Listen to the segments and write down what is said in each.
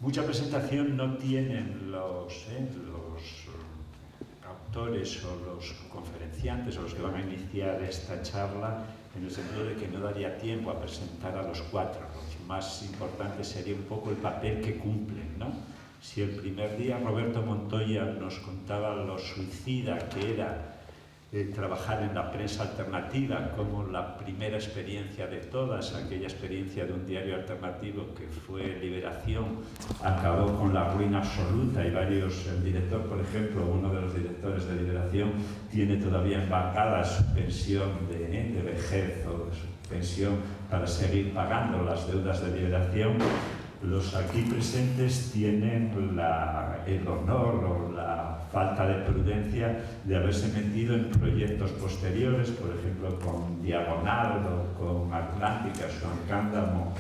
Mucha presentación no tienen los autores o los conferenciantes o los que van a iniciar esta charla, en el sentido de que no daría tiempo a presentar a los cuatro. Lo más importante sería un poco el papel que cumplen, ¿no? Si el primer día Roberto Montoya nos contaba lo suicida que era trabajar en la prensa alternativa como la primera experiencia de todas, aquella experiencia de un diario alternativo que fue Liberación, acabó con la ruina absoluta y el director, por ejemplo, uno de los directores de Liberación, tiene todavía embargada su pensión de vejez o su pensión para seguir pagando las deudas de Liberación. Los aquí presentes tienen el honor o la falta de prudencia de haberse metido en proyectos posteriores, por ejemplo con Diagonal o con Atlántica, Joan Cándamo,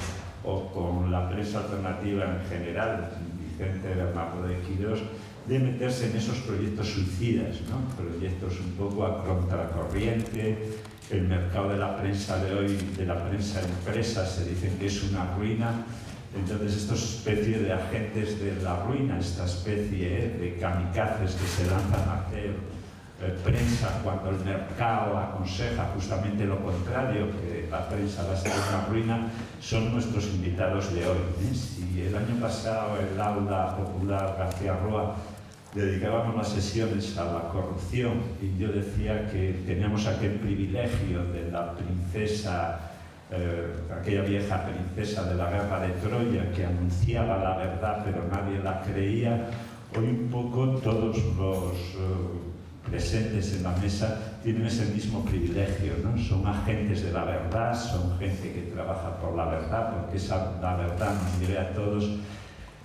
o con la prensa alternativa en general, Vicente Bernardo de Quirós, de meterse en esos proyectos suicidas, ¿no? Proyectos un poco a contracorriente. El mercado de la prensa de hoy, de la prensa empresa, se dicen que es una ruina. Entonces, esta especie de agentes de la ruina, esta especie de kamikazes que se lanzan a hacer prensa cuando el mercado aconseja justamente lo contrario, que la prensa va a ser una ruina, son nuestros invitados de hoy. Si el año pasado el aula popular García Roa dedicábamos las sesiones a la corrupción y yo decía que teníamos aquel privilegio de la princesa, aquella vieja princesa de la guerra de Troya que anunciaba la verdad pero nadie la creía, hoy un poco todos los presentes en la mesa tienen ese mismo privilegio, ¿no? Son agentes de la verdad, son gente que trabaja por la verdad, porque la verdad nos lleve a todos,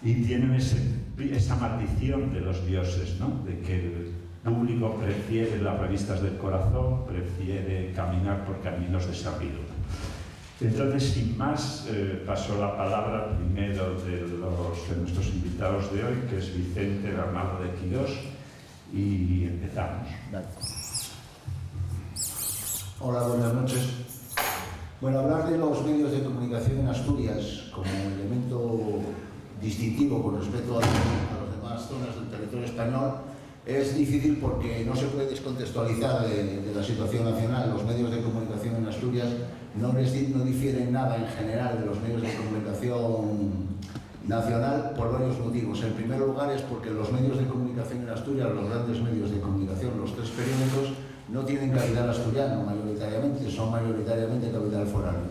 y tienen esa maldición de los dioses, ¿no? De que el público prefiere las revistas del corazón, prefiere caminar por caminos de servidumbre. Entonces, sin más, paso la palabra primero de nuestros invitados de hoy, que es Vicente Bernardo de Quirós, y empezamos. Hola, buenas noches. Bueno, hablar de los medios de comunicación en Asturias como elemento distintivo con respecto a las demás zonas del territorio español es difícil porque no se puede descontextualizar de la situación nacional. Los medios de comunicación en Asturias no difieren nada en general de los medios de comunicación nacional por varios motivos. En primer lugar es porque los medios de comunicación en Asturias, los grandes medios de comunicación, los tres periódicos, no tienen capital asturiano mayoritariamente, son mayoritariamente capital foráneo.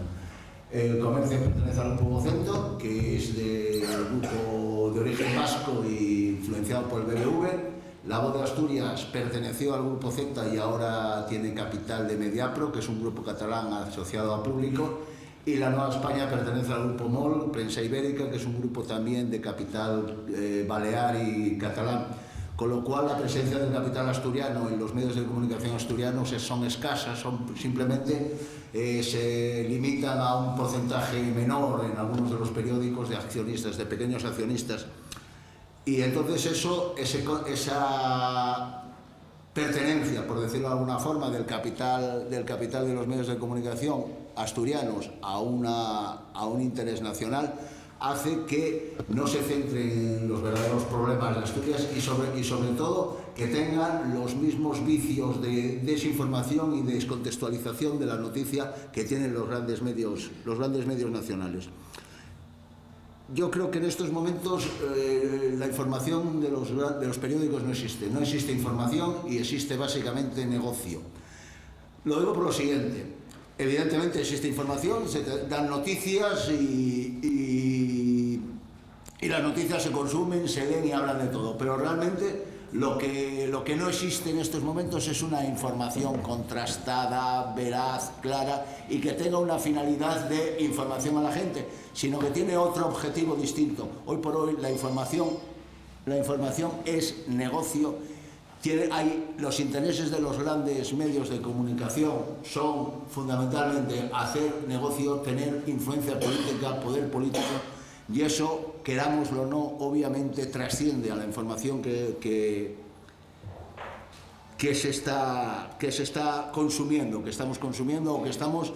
El Comercio pertenece al Grupo Vocento, que es del grupo de origen vasco e influenciado por el BBV. La Voz de Asturias perteneció al Grupo Z y ahora tiene capital de Mediapro, que es un grupo catalán asociado a Público. Y la Nueva España pertenece al Grupo MOL, Prensa Ibérica, que es un grupo también de capital balear y catalán. Con lo cual, la presencia del capital asturiano en los medios de comunicación asturianos son escasas, simplemente se limitan a un porcentaje menor en algunos de los periódicos de accionistas, de pequeños accionistas. Y entonces esa pertenencia, por decirlo de alguna forma, del capital de los medios de comunicación asturianos a un interés nacional hace que no se centren en los verdaderos problemas de Asturias y sobre todo que tengan los mismos vicios de desinformación y descontextualización de la noticia que tienen los grandes medios nacionales. Yo creo que en estos momentos la información de los periódicos no existe información y existe básicamente negocio. Lo digo por lo siguiente: evidentemente existe información, se dan noticias y las noticias se consumen, se leen y hablan de todo, pero realmente lo que no existe en estos momentos es una información contrastada, veraz, clara y que tenga una finalidad de información a la gente, sino que tiene otro objetivo distinto. Hoy por hoy la información es negocio. Los intereses de los grandes medios de comunicación son fundamentalmente hacer negocio, tener influencia política, poder político, y eso, querámoslo o no, obviamente trasciende a la información que se está consumiendo, que estamos consumiendo o que estamos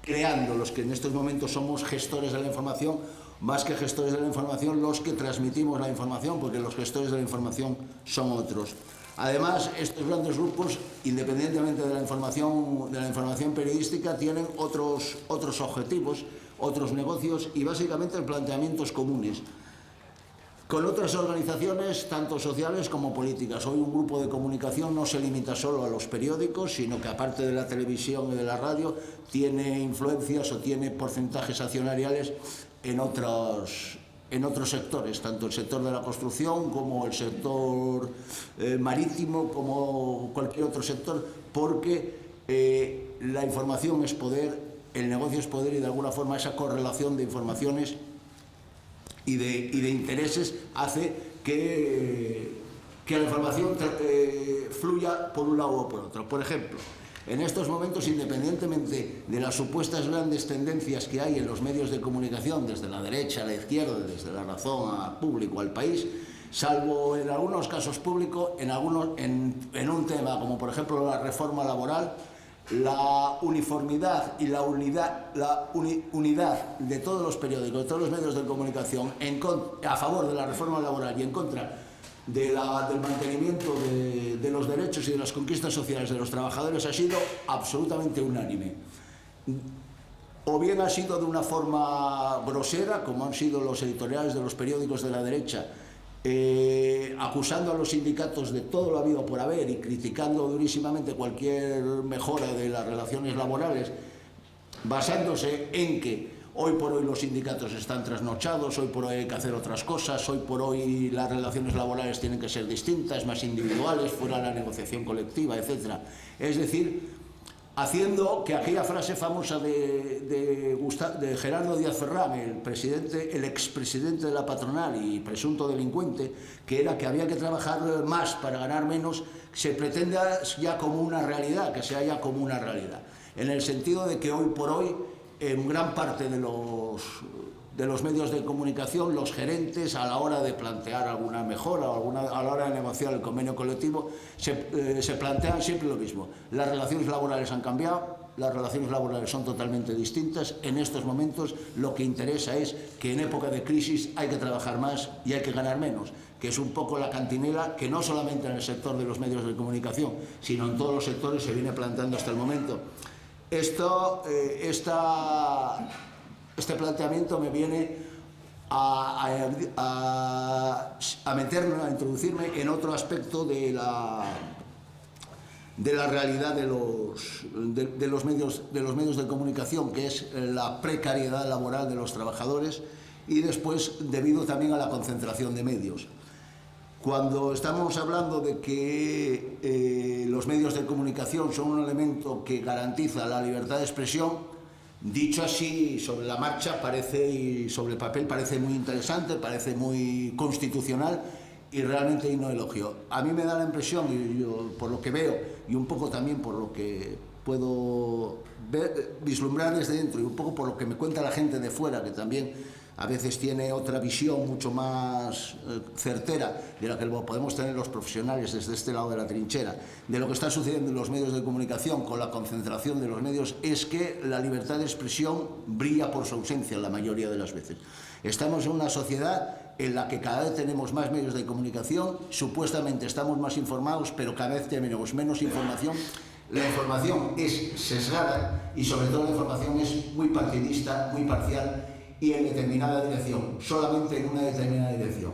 creando los que en estos momentos somos gestores de la información, más que gestores de la información, los que transmitimos la información, porque los gestores de la información son otros. Además, estos grandes grupos, independientemente de la información periodística, tienen otros objetivos, otros negocios y básicamente planteamientos comunes con otras organizaciones, tanto sociales como políticas. Hoy un grupo de comunicación no se limita solo a los periódicos, sino que aparte de la televisión y de la radio, tiene influencias o tiene porcentajes accionariales en otros sectores, tanto el sector de la construcción como el sector marítimo, como cualquier otro sector, porque la información es poder, el negocio es poder, y de alguna forma esa correlación de informaciones y de intereses hace que la información fluya por un lado o por otro. Por ejemplo, en estos momentos, independientemente de las supuestas grandes tendencias que hay en los medios de comunicación, desde la derecha a la izquierda, desde La Razón al Público, al País, salvo en algunos casos públicos, en un tema como por ejemplo la reforma laboral, la uniformidad y la unidad de todos los periódicos, de todos los medios de comunicación a favor de la reforma laboral y en contra del mantenimiento de los derechos y de las conquistas sociales de los trabajadores ha sido absolutamente unánime. O bien ha sido de una forma grosera, como han sido los editoriales de los periódicos de la derecha, acusando a los sindicatos de todo lo habido por haber y criticando durísimamente cualquier mejora de las relaciones laborales, basándose en que hoy por hoy los sindicatos están trasnochados, hoy por hoy hay que hacer otras cosas, hoy por hoy las relaciones laborales tienen que ser distintas, más individuales, fuera de la negociación colectiva, etc. Es decir, haciendo que aquella frase famosa de Gerardo Díaz Ferrán, el expresidente de la patronal y presunto delincuente, que era que había que trabajar más para ganar menos, se pretenda ya como una realidad, que sea ya como una realidad, en el sentido de que hoy por hoy en gran parte de los medios de comunicación, los gerentes, a la hora de plantear alguna mejora o a la hora de negociar el convenio colectivo, se plantean siempre lo mismo. Las relaciones laborales han cambiado, las relaciones laborales son totalmente distintas. En estos momentos lo que interesa es que en época de crisis hay que trabajar más y hay que ganar menos, que es un poco la cantinela que no solamente en el sector de los medios de comunicación, sino en todos los sectores se viene planteando hasta el momento. Este planteamiento me viene a introducirme en otro aspecto de la realidad de los medios de comunicación, que es la precariedad laboral de los trabajadores, y después debido también a la concentración de medios. Cuando estamos hablando de que los medios de comunicación son un elemento que garantiza la libertad de expresión, dicho así sobre la marcha y sobre el papel parece muy interesante, parece muy constitucional y realmente no elogio. A mí me da la impresión, y yo, por lo que veo y un poco también por lo que puedo vislumbrar desde dentro y un poco por lo que me cuenta la gente de fuera, que también a veces tiene otra visión mucho más certera de la que podemos tener los profesionales desde este lado de la trinchera, de lo que está sucediendo en los medios de comunicación con la concentración de los medios, es que la libertad de expresión brilla por su ausencia la mayoría de las veces. Estamos en una sociedad en la que cada vez tenemos más medios de comunicación, supuestamente estamos más informados, pero cada vez tenemos menos información. La información es sesgada y sobre todo la información es muy partidista, muy parcial y en determinada dirección, solamente en una determinada dirección.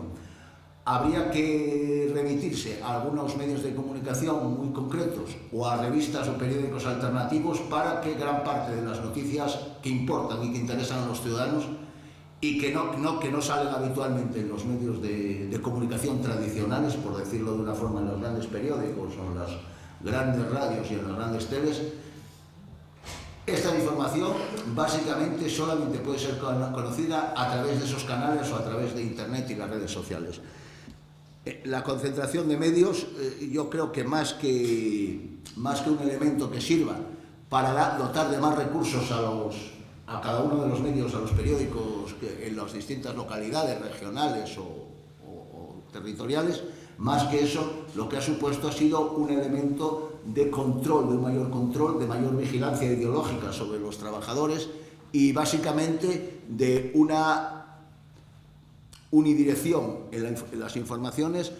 Habría que remitirse a algunos medios de comunicación muy concretos o a revistas o periódicos alternativos para que gran parte de las noticias que importan y que interesan a los ciudadanos y que no salen habitualmente en los medios de comunicación tradicionales, por decirlo de una forma, en los grandes periódicos o en las grandes radios y en las grandes teles. Esta información básicamente solamente puede ser conocida a través de esos canales o a través de Internet y las redes sociales. La concentración de medios, yo creo que más que un elemento que sirva para dotar de más recursos a cada uno de los medios, a los periódicos en las distintas localidades regionales o territoriales, más que eso, lo que ha supuesto ha sido un elemento de control, de mayor vigilancia ideológica sobre los trabajadores y básicamente de una unidirección en las informaciones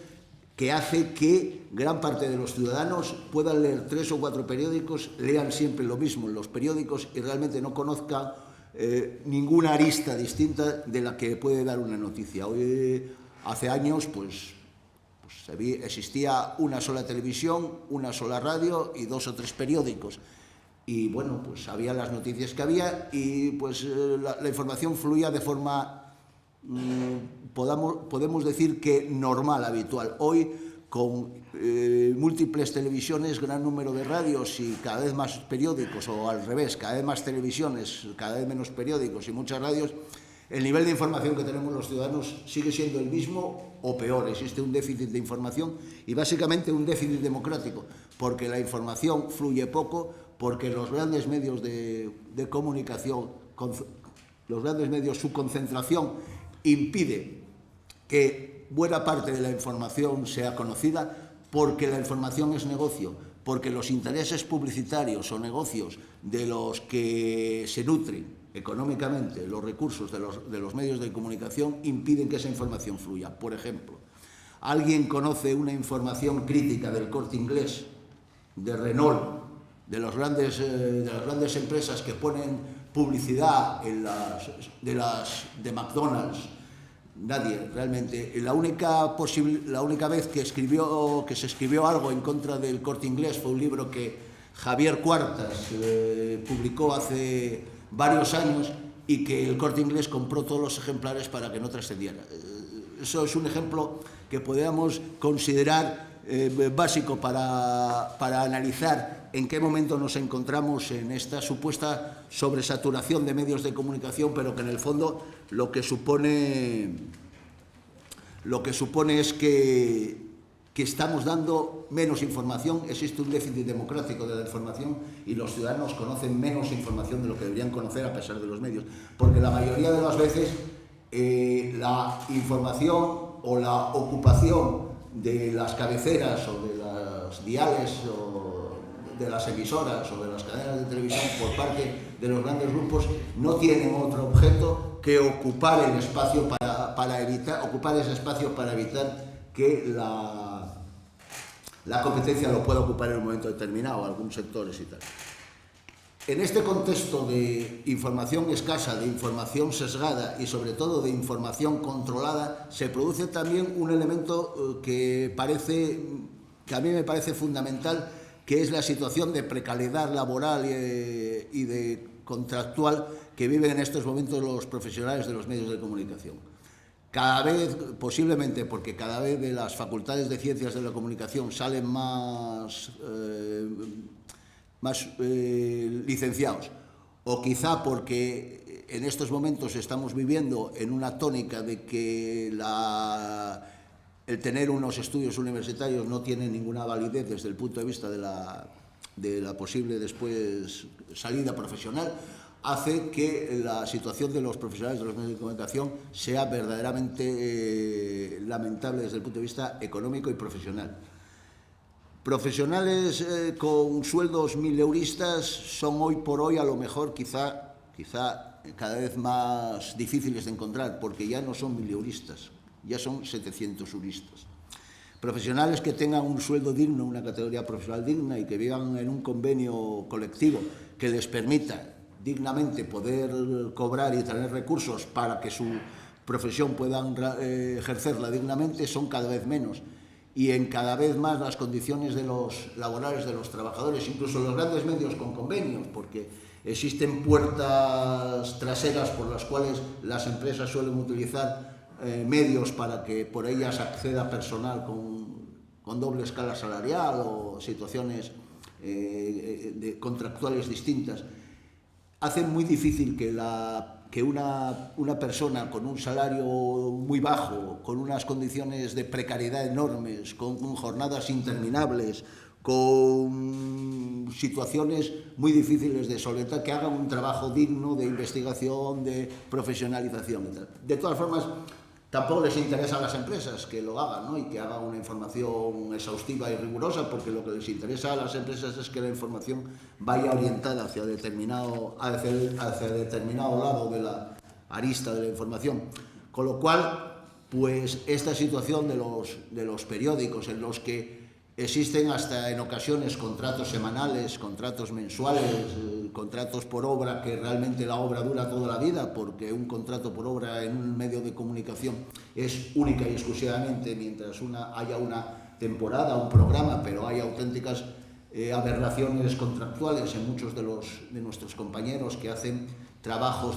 que hace que gran parte de los ciudadanos puedan leer 3 o 4 periódicos, lean siempre lo mismo en los periódicos y realmente no conozcan ninguna arista distinta de la que puede dar una noticia. Hoy, hace años, existía una sola televisión, una sola radio y 2 o 3 periódicos. Y bueno, pues había las noticias que había y pues la información fluía de forma, podemos decir que normal, habitual. Hoy, con múltiples televisiones, gran número de radios y cada vez más periódicos, o al revés, cada vez más televisiones, cada vez menos periódicos y muchas radios, el nivel de información que tenemos los ciudadanos sigue siendo el mismo o peor. Existe un déficit de información y básicamente un déficit democrático, porque la información fluye poco, porque los grandes medios de comunicación, su concentración impide que buena parte de la información sea conocida, porque la información es negocio, porque los intereses publicitarios o negocios de los que se nutren económicamente los recursos de los medios de comunicación impiden que esa información fluya. Por ejemplo, ¿alguien conoce una información crítica del Corte Inglés, de Renault, de las grandes empresas que ponen publicidad de McDonald's? Nadie, realmente. La única vez que se escribió algo en contra del Corte Inglés fue un libro que Javier Cuartas publicó hace varios años y que el Corte Inglés compró todos los ejemplares para que no trascendiera. Eso es un ejemplo que podríamos considerar básico para analizar en qué momento nos encontramos en esta supuesta sobresaturación de medios de comunicación, pero que en el fondo lo que supone es que estamos dando menos información, existe un déficit democrático de la información y los ciudadanos conocen menos información de lo que deberían conocer a pesar de los medios, porque la mayoría de las veces la información o la ocupación de las cabeceras o de las diales o de las emisoras o de las cadenas de televisión por parte de los grandes grupos no tienen otro objeto que ocupar el espacio para evitar que la competencia lo pueda ocupar en un momento determinado, algunos sectores y tal. En este contexto de información escasa, de información sesgada y sobre todo de información controlada, se produce también un elemento que a mí me parece fundamental, que es la situación de precariedad laboral y de contractual que viven en estos momentos los profesionales de los medios de comunicación. Cada vez, posiblemente porque cada vez de las facultades de ciencias de la comunicación salen más licenciados, o quizá porque en estos momentos estamos viviendo en una tónica de que el tener unos estudios universitarios no tiene ninguna validez desde el punto de vista de la posible después salida profesional, hace que la situación de los profesionales de los medios de comunicación sea verdaderamente lamentable desde el punto de vista económico y profesional. Profesionales con sueldos mileuristas son hoy por hoy a lo mejor quizá cada vez más difíciles de encontrar, porque ya no son mileuristas, ya son 700euristas. Profesionales que tengan un sueldo digno, una categoría profesional digna y que vivan en un convenio colectivo que les permita dignamente poder cobrar y tener recursos para que su profesión puedan ejercerla dignamente, son cada vez menos. Y en cada vez más las condiciones laborales de los trabajadores, incluso los grandes medios con convenios, porque existen puertas traseras por las cuales las empresas suelen utilizar medios para que por ellas acceda personal con doble escala salarial o situaciones contractuales distintas, hacen muy difícil que una persona con un salario muy bajo, con unas condiciones de precariedad enormes, con jornadas interminables, con situaciones muy difíciles de solventar, que hagan un trabajo digno de investigación, de profesionalización y tal. De todas formas, tampoco les interesa a las empresas que lo hagan, ¿no? Y que hagan una información exhaustiva y rigurosa, porque lo que les interesa a las empresas es que la información vaya orientada hacia determinado lado de la arista de la información. Con lo cual, pues esta situación de los periódicos, en los que existen hasta en ocasiones contratos semanales, contratos mensuales, contratos por obra, que realmente la obra dura toda la vida, porque un contrato por obra en un medio de comunicación es única y exclusivamente mientras haya una temporada, un programa, pero hay auténticas aberraciones contractuales en muchos de nuestros compañeros que hacen trabajos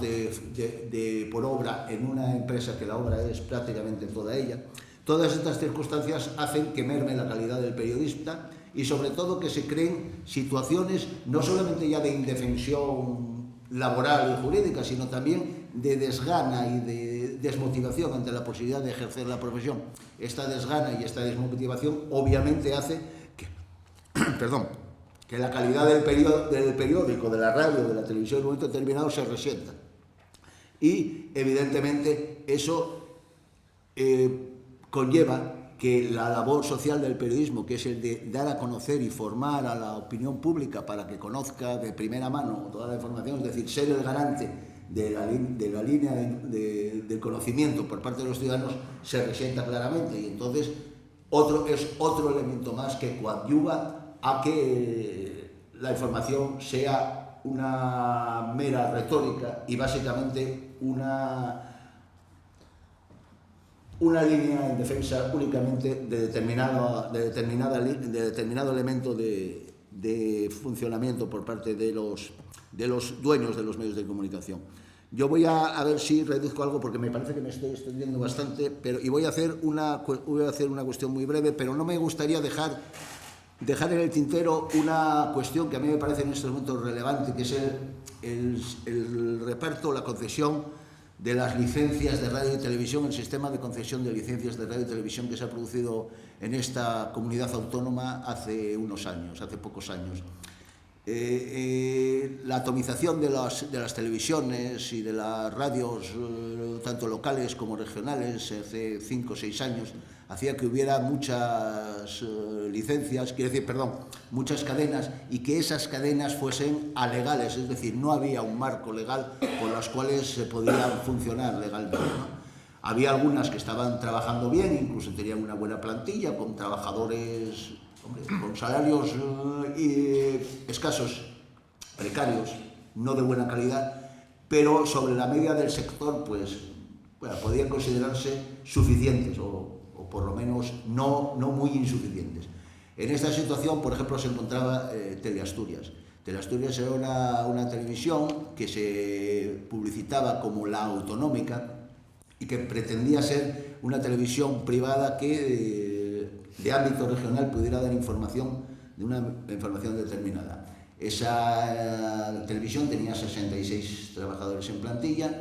por obra en una empresa que la obra es prácticamente toda ella. Todas estas circunstancias hacen que merme la calidad del periodista y sobre todo que se creen situaciones no solamente ya de indefensión laboral y jurídica, sino también de desgana y de desmotivación ante la posibilidad de ejercer la profesión. Esta desgana y esta desmotivación obviamente hace que la calidad del periódico, de la radio, de la televisión en un momento determinado se resienta. Y evidentemente eso conlleva que la labor social del periodismo, que es el de dar a conocer y formar a la opinión pública para que conozca de primera mano toda la información, es decir, ser el garante de la línea del conocimiento por parte de los ciudadanos, se resienta claramente. Y entonces es otro elemento más que coadyuva a que la información sea una mera retórica y básicamente una línea en defensa únicamente de determinado elemento de funcionamiento por parte de los dueños de los medios de comunicación. Yo voy a ver si reduzco algo porque me parece que me estoy extendiendo bastante, y voy a hacer una cuestión muy breve, pero no me gustaría dejar en el tintero una cuestión que a mí me parece en este momento relevante, que es el reparto, la concesión de las licencias de radio y televisión, el sistema de concesión de licencias de radio y televisión que se ha producido en esta comunidad autónoma hace pocos años. La atomización de las televisiones y de las radios, tanto locales como regionales, hace 5 o 6 años, hacía que hubiera muchas muchas cadenas, y que esas cadenas fuesen alegales, es decir, no había un marco legal por los cuales se podían funcionar legalmente, ¿no? Había algunas que estaban trabajando bien, incluso tenían una buena plantilla, con trabajadores con salarios escasos, precarios, no de buena calidad, pero sobre la media del sector, pues, podían considerarse suficientes o por lo menos no muy insuficientes. En esta situación, por ejemplo, se encontraba Teleasturias. Teleasturias era una televisión que se publicitaba como la autonómica y que pretendía ser una televisión privada que de ámbito regional pudiera dar información de una información determinada. Esa televisión tenía 66 trabajadores en plantilla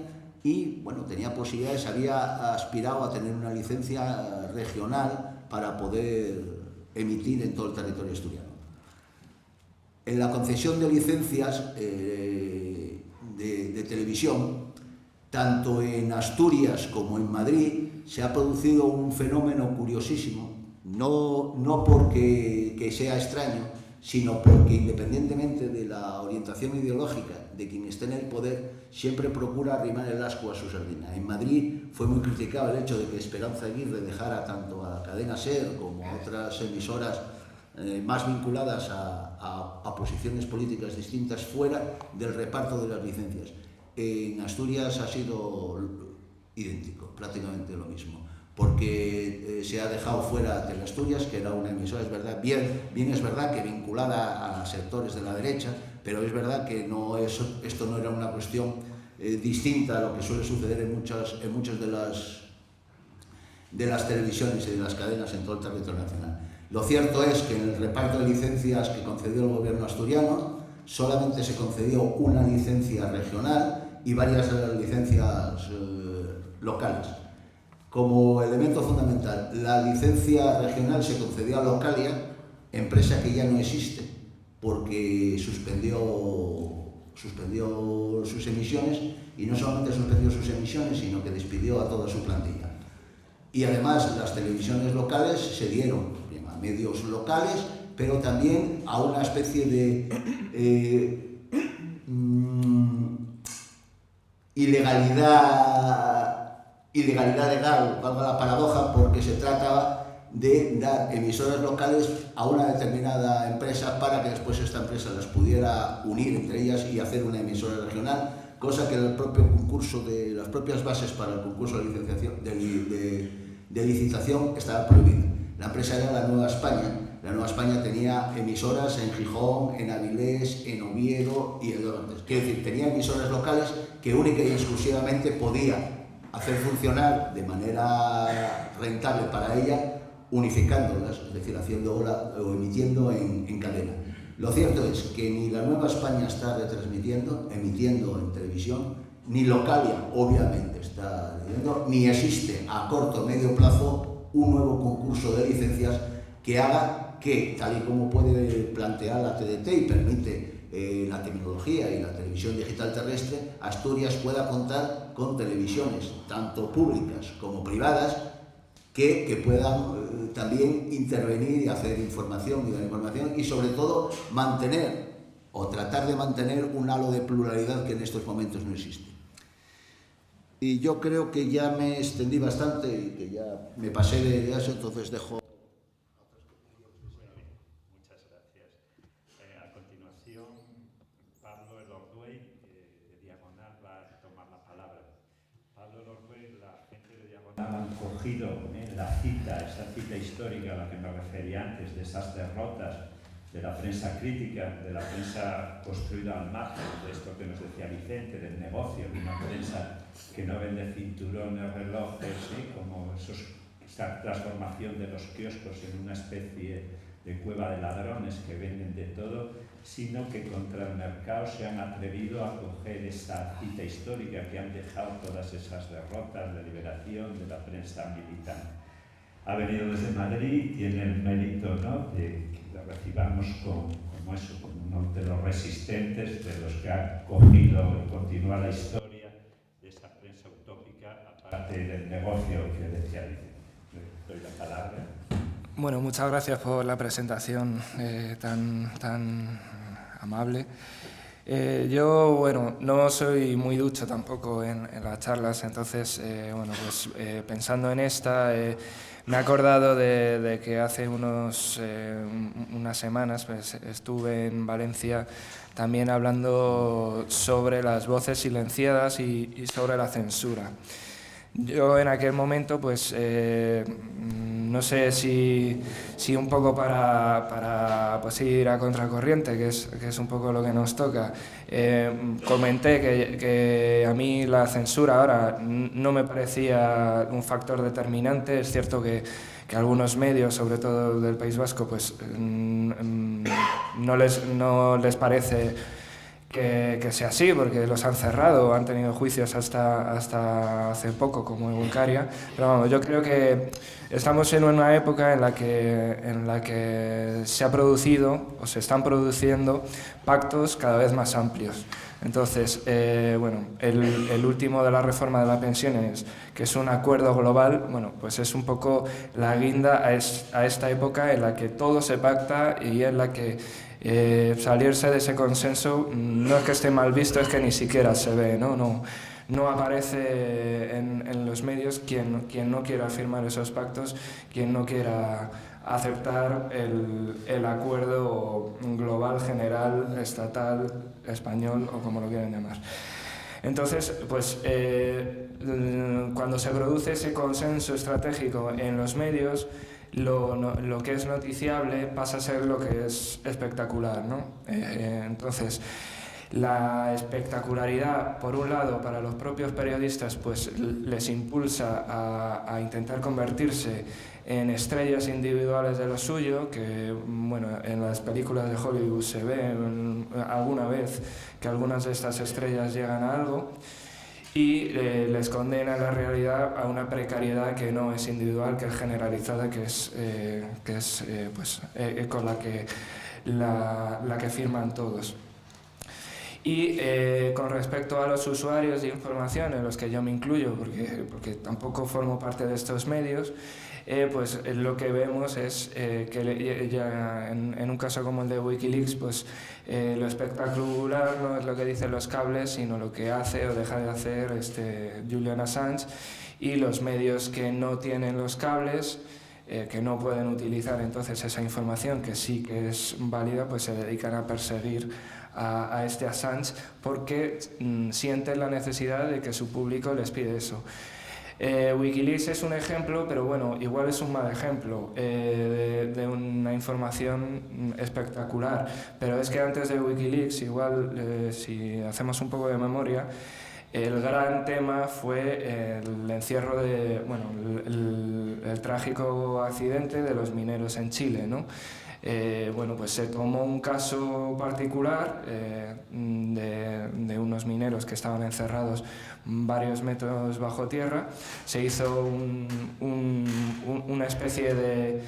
y, bueno, tenía posibilidades, había aspirado a tener una licencia regional para poder emitir en todo el territorio asturiano. En la concesión de licencias de televisión, tanto en Asturias como en Madrid, se ha producido un fenómeno curiosísimo, no porque sea extraño, sino porque, independientemente de la orientación ideológica de quien esté en el poder, siempre procura arrimar el ascua a su sardina. En Madrid fue muy criticado el hecho de que Esperanza Aguirre dejara tanto a Cadena SER como a otras emisoras más vinculadas a posiciones políticas distintas fuera del reparto de las licencias. En Asturias ha sido idéntico, prácticamente lo mismo, porque se ha dejado fuera Teleasturias, que era una emisora, es verdad, bien es verdad que vinculada a sectores de la derecha, pero es verdad que esto no era una cuestión distinta a lo que suele suceder en muchas de las televisiones y de las cadenas en todo el territorio nacional. Lo cierto es que en el reparto de licencias que concedió el gobierno asturiano solamente se concedió una licencia regional y varias licencias locales. Como elemento fundamental, la licencia regional se concedió a Localia, empresa que ya no existe porque suspendió sus emisiones, y no solamente suspendió sus emisiones, sino que despidió a toda su plantilla. Y además las televisiones locales se dieron a medios locales, pero también a una especie de ilegalidad ilegalidad legal, valga la paradoja, porque se trataba de dar emisoras locales a una determinada empresa para que después esta empresa las pudiera unir entre ellas y hacer una emisora regional, cosa que el propio concurso de las propias bases para el concurso de licitación estaba prohibido. La empresa era la Nueva España. La Nueva España tenía emisoras en Gijón, en Avilés, en Oviedo y en Dorantes. Quiero decir, tenía emisoras locales que única y exclusivamente podía hacer funcionar de manera rentable para ella, unificándolas, es decir, haciendo o emitiendo en cadena. Lo cierto es que ni la Nueva España está emitiendo en televisión, ni Localia, obviamente, está emitiendo, ni existe a corto o medio plazo un nuevo concurso de licencias que haga que, tal y como puede plantear la TDT y permite la tecnología y la televisión digital terrestre, Asturias pueda contar con televisiones, tanto públicas como privadas, que puedan también intervenir y hacer información y dar información y sobre todo mantener o tratar de mantener un halo de pluralidad que en estos momentos no existe. Y yo creo que ya me extendí bastante y que ya me pasé de eso, entonces dejo. Muchas gracias. A continuación, Pablo Elorduey, de Diagonal, va a tomar la palabra. Pablo Elorduey, la gente de Diagonal han cogido esa cita histórica a la que me refería antes, de esas derrotas de la prensa crítica, de la prensa construida al margen, de esto que nos decía Vicente, del negocio, de una prensa que no vende cinturones, relojes, ¿sí? Como esa transformación de los kioscos en una especie de cueva de ladrones que venden de todo, sino que contra el mercado se han atrevido a coger esa cita histórica que han dejado todas esas derrotas de liberación de la prensa militante. Ha venido desde Madrid, tiene el mérito, ¿no?, de que lo recibamos como uno de los resistentes, de los que ha cogido y continúa la historia de esa prensa utópica, aparte del negocio que decía. Le doy la palabra. Bueno, muchas gracias por la presentación tan amable. Yo, bueno, no soy muy ducho tampoco en las charlas, entonces, bueno, pues pensando en esta, me he acordado de que hace unas semanas pues, estuve en Valencia también hablando sobre las voces silenciadas y sobre la censura. Yo en aquel momento, pues, no sé si un poco para pues, ir a contracorriente, que es un poco lo que nos toca, comenté que a mí la censura ahora no me parecía un factor determinante. Es cierto que algunos medios, sobre todo del País Vasco, pues no les parece que sea así, porque los han cerrado, han tenido juicios hasta hace poco, como Egunkaria. Pero vamos, yo creo que estamos en una época en la que se ha producido o se están produciendo pactos cada vez más amplios. Entonces, bueno, el último de la reforma de las pensiones, que es un acuerdo global, bueno, pues es un poco la guinda a esta época en la que todo se pacta y en la que salirse de ese consenso no es que esté mal visto, es que ni siquiera se ve, no aparece en los medios quien no quiera firmar esos pactos, quien no quiera aceptar el acuerdo global, general, estatal, español o como lo quieran llamar. Entonces, pues cuando se produce ese consenso estratégico en los medios, lo que es noticiable pasa a ser lo que es espectacular, ¿no? Entonces, la espectacularidad, por un lado, para los propios periodistas, pues les impulsa a intentar convertirse en estrellas individuales de lo suyo, que bueno, en las películas de Hollywood se ve alguna vez que algunas de estas estrellas llegan a algo, y les condena la realidad a una precariedad que no es individual, que es generalizada, que es con la que firman todos. Y con respecto a los usuarios de información, en los que yo me incluyo, porque tampoco formo parte de estos medios, pues lo que vemos es que ya en un caso como el de Wikileaks, pues lo espectacular no es lo que dicen los cables, sino lo que hace o deja de hacer Julian Assange. y los medios que no tienen los cables, que no pueden utilizar entonces esa información que sí que es válida, pues se dedican a perseguir a este Assange porque sienten la necesidad de que su público les pide eso. Wikileaks es un ejemplo, pero bueno, igual es un mal ejemplo de una información espectacular. Pero es que antes de Wikileaks, igual si hacemos un poco de memoria, el gran tema fue el encierro de, bueno, el trágico accidente de los mineros en Chile, ¿no? Bueno, pues se tomó un caso particular de unos mineros que estaban encerrados varios metros bajo tierra. Se hizo una especie de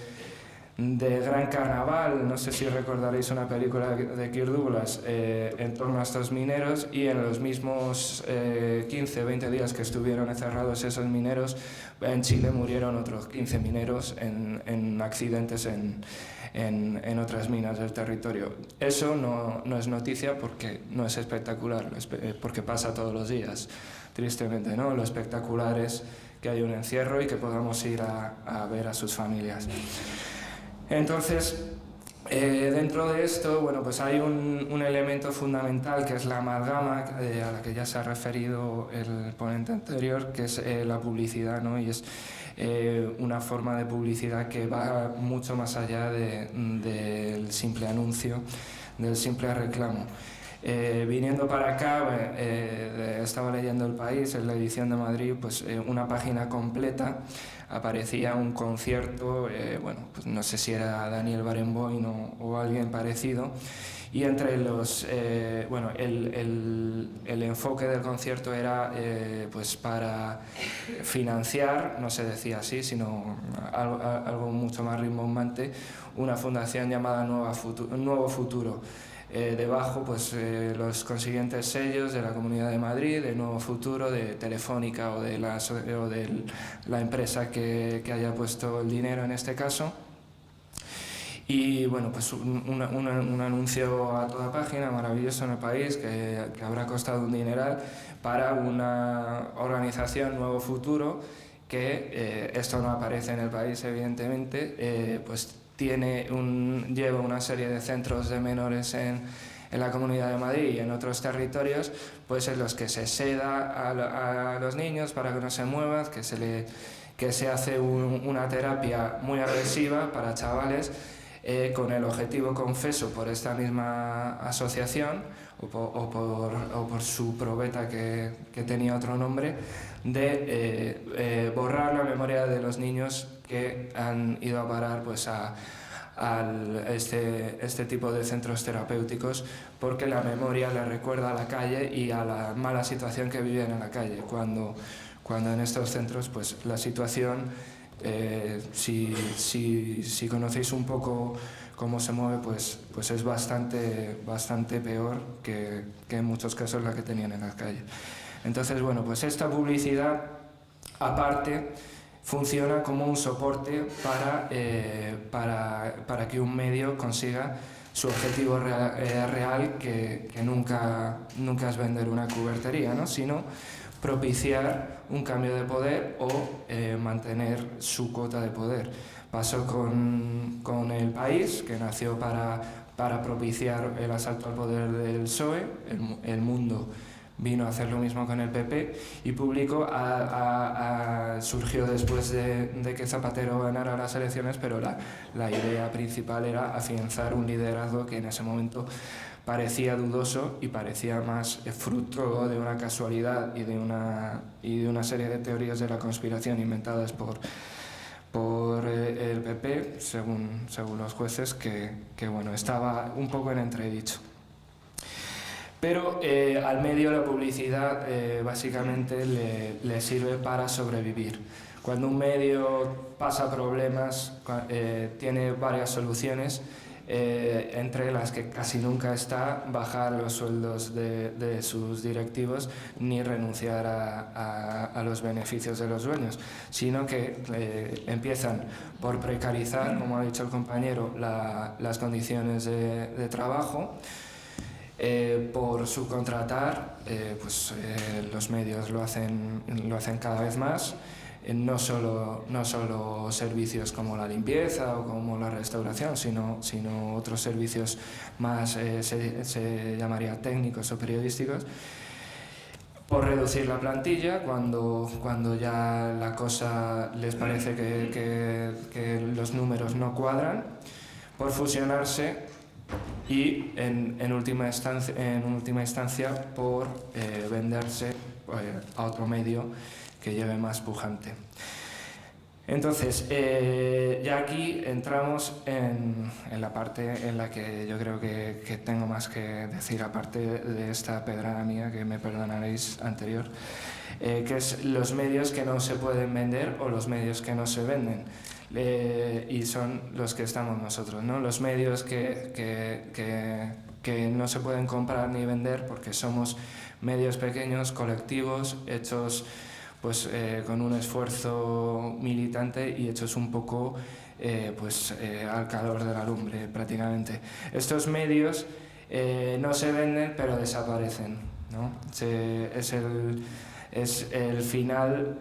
gran carnaval, no sé si recordaréis una película de Kirk Douglas, en torno a estos mineros, y en los mismos 15-20 días que estuvieron encerrados esos mineros, en Chile murieron otros 15 mineros en accidentes en otras minas del territorio. Eso no es noticia porque no es espectacular, porque pasa todos los días, tristemente, ¿no? Lo espectacular es que hay un encierro y que podamos ir a ver a sus familias. Entonces, dentro de esto, bueno, pues hay un elemento fundamental que es la amalgama, a la que ya se ha referido el ponente anterior, que es la publicidad, ¿no? Y es una forma de publicidad que va mucho más allá del simple anuncio, del simple reclamo. Viniendo para acá, estaba leyendo El País, en la edición de Madrid, pues una página completa, aparecía un concierto, bueno, pues no sé si era Daniel Barenboim o alguien parecido, y entre los, bueno, el enfoque del concierto era pues para financiar, no se decía así, sino algo mucho más rimbombante, una fundación llamada Nuevo Futuro. Debajo, pues los consiguientes sellos de la Comunidad de Madrid, de Nuevo Futuro, de Telefónica o de la empresa que haya puesto el dinero en este caso. Y bueno, pues un anuncio a toda página maravilloso en El País que habrá costado un dineral para una organización Nuevo Futuro que esto no aparece en El País, evidentemente, pues lleva una serie de centros de menores en la Comunidad de Madrid y en otros territorios, pues en los que se seda a los niños para que no se muevan, que se hace una terapia muy agresiva para chavales con el objetivo confeso por esta misma asociación o por su probeta que tenía otro nombre, de borrar la memoria de los niños que han ido a parar pues a este tipo de centros terapéuticos, porque la memoria les recuerda a la calle y a la mala situación que viven en la calle, cuando en estos centros pues la situación, si conocéis un poco cómo se mueve, pues es bastante peor que en muchos casos la que tenían en la calle. Entonces, bueno, pues esta publicidad, aparte, funciona como un soporte para que un medio consiga su objetivo real, que nunca es vender una cubertería, ¿no? Sino propiciar un cambio de poder o mantener su cuota de poder. Pasó con El País, que nació para propiciar el asalto al poder del PSOE. El Mundo vino a hacer lo mismo con el PP, y Público surgió después de que Zapatero ganara las elecciones, pero la idea principal era afianzar un liderazgo que en ese momento parecía dudoso y parecía más fruto de una casualidad y de una serie de teorías de la conspiración inventadas por el PP, según los jueces, que bueno, estaba un poco en entredicho. Pero al medio la publicidad básicamente le sirve para sobrevivir. Cuando un medio pasa problemas, tiene varias soluciones, entre las que casi nunca está bajar los sueldos de sus directivos ni renunciar a los beneficios de los dueños, sino que empiezan por precarizar, como ha dicho el compañero, las condiciones de trabajo. Por subcontratar, los medios lo hacen cada vez más. no solo servicios como la limpieza o como la restauración, sino otros servicios más, se llamaría técnicos o periodísticos, por reducir la plantilla cuando ya la cosa les parece que los números no cuadran, por fusionarse y en última instancia por venderse a otro medio que lleve más pujante. Entonces, ya aquí entramos en la parte en la que yo creo que tengo más que decir, aparte de esta pedrada mía, que me perdonaréis anterior, que es los medios que no se pueden vender o los medios que no se venden. Y son los que estamos nosotros, ¿no? Los medios que no se pueden comprar ni vender porque somos medios pequeños, colectivos, hechos pues con un esfuerzo militante y hechos un poco al calor de la lumbre prácticamente. Estos medios no se venden pero desaparecen, ¿no? Es el final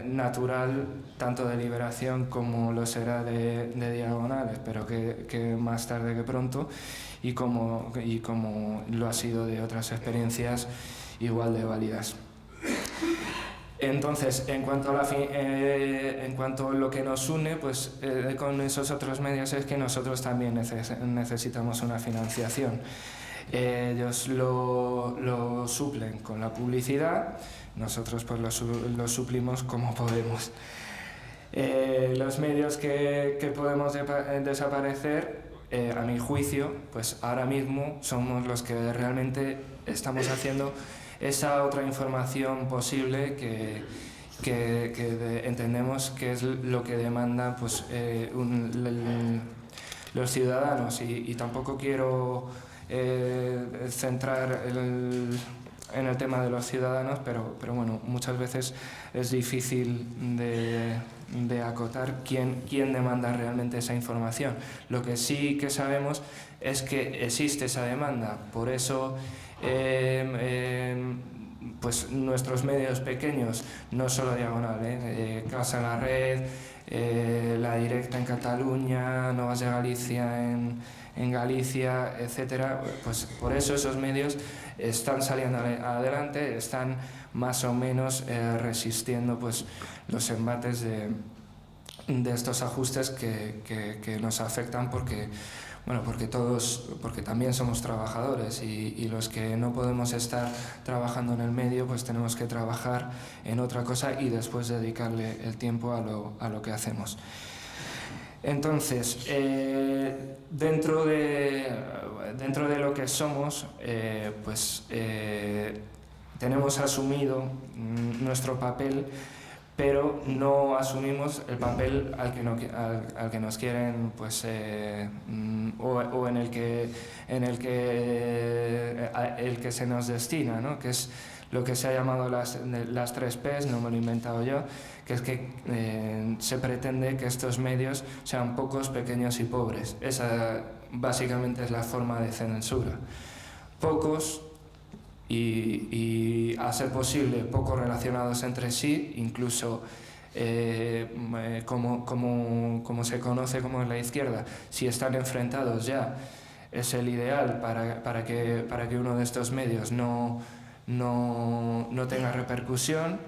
natural tanto de Liberación como lo será de Diagonal, espero que más tarde que pronto, y como lo ha sido de otras experiencias igual de válidas. Entonces, en cuanto a lo que nos une, pues con esos otros medios es que nosotros también necesitamos una financiación. Ellos lo suplen con la publicidad, nosotros pues lo suplimos como podemos. Los medios que podemos desaparecer, a mi juicio, pues ahora mismo somos los que realmente estamos haciendo esa otra información posible que entendemos que es lo que demandan pues, los ciudadanos, y tampoco quiero centrar en el tema de los ciudadanos, pero bueno, muchas veces es difícil de acotar quién demanda realmente esa información. Lo que sí que sabemos es que existe esa demanda, por eso pues nuestros medios pequeños, no solo Diagonal, Casa en la Red, La Directa en Cataluña, Novas de Galicia en Galicia, etcétera, pues por eso esos medios están saliendo adelante, están más o menos resistiendo pues los embates de estos ajustes que nos afectan porque también somos trabajadores y los que no podemos estar trabajando en el medio pues tenemos que trabajar en otra cosa y después dedicarle el tiempo a lo que hacemos. Entonces, dentro de lo que somos, tenemos asumido nuestro papel, pero no asumimos el papel al que nos quieren, pues, o en el que se nos destina, ¿no? Que es lo que se ha llamado las 3 Ps, no me lo he inventado yo, que es que se pretende que estos medios sean pocos, pequeños y pobres. Esa básicamente es la forma de censura. Pocos y a ser posible poco relacionados entre sí, incluso como se conoce como en la izquierda, si están enfrentados ya es el ideal para que uno de estos medios no tenga repercusión.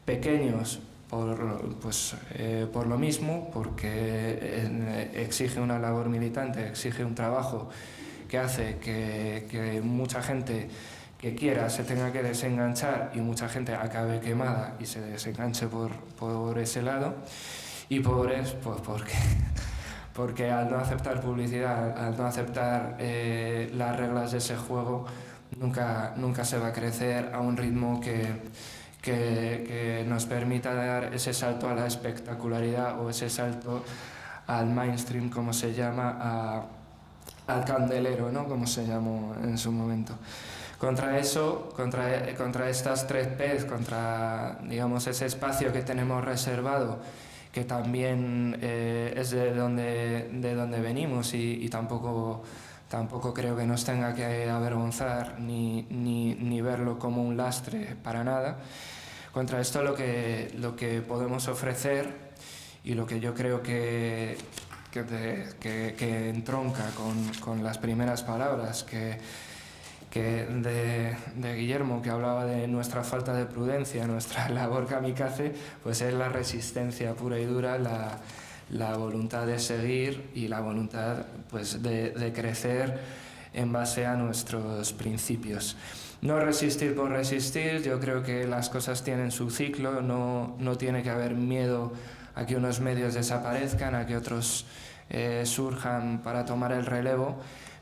Pequeños por lo mismo, porque exige una labor militante, exige un trabajo que hace que mucha gente que quiera se tenga que desenganchar y mucha gente acabe quemada y se desenganche por ese lado. Y pobres, pues porque al no aceptar publicidad, al no aceptar las reglas de ese juego, nunca se va a crecer a un ritmo que nos permita dar ese salto a la espectacularidad o ese salto al mainstream, como se llama, al candelero, ¿no? Como se llamó en su momento. Contra eso, contra estas 3 P's, contra, digamos, ese espacio que tenemos reservado, que también es de donde venimos y tampoco creo que nos tenga que avergonzar ni verlo como un lastre para nada, Contra esto lo que podemos ofrecer y lo que yo creo que entronca con las primeras palabras de Guillermo, que hablaba de nuestra falta de prudencia, nuestra labor kamikaze, pues es la resistencia pura y dura, la voluntad de seguir y la voluntad pues de crecer en base a nuestros principios. No resistir por resistir, yo creo que las cosas tienen su ciclo, no tiene que haber miedo a que unos medios desaparezcan, a que otros surjan para tomar el relevo,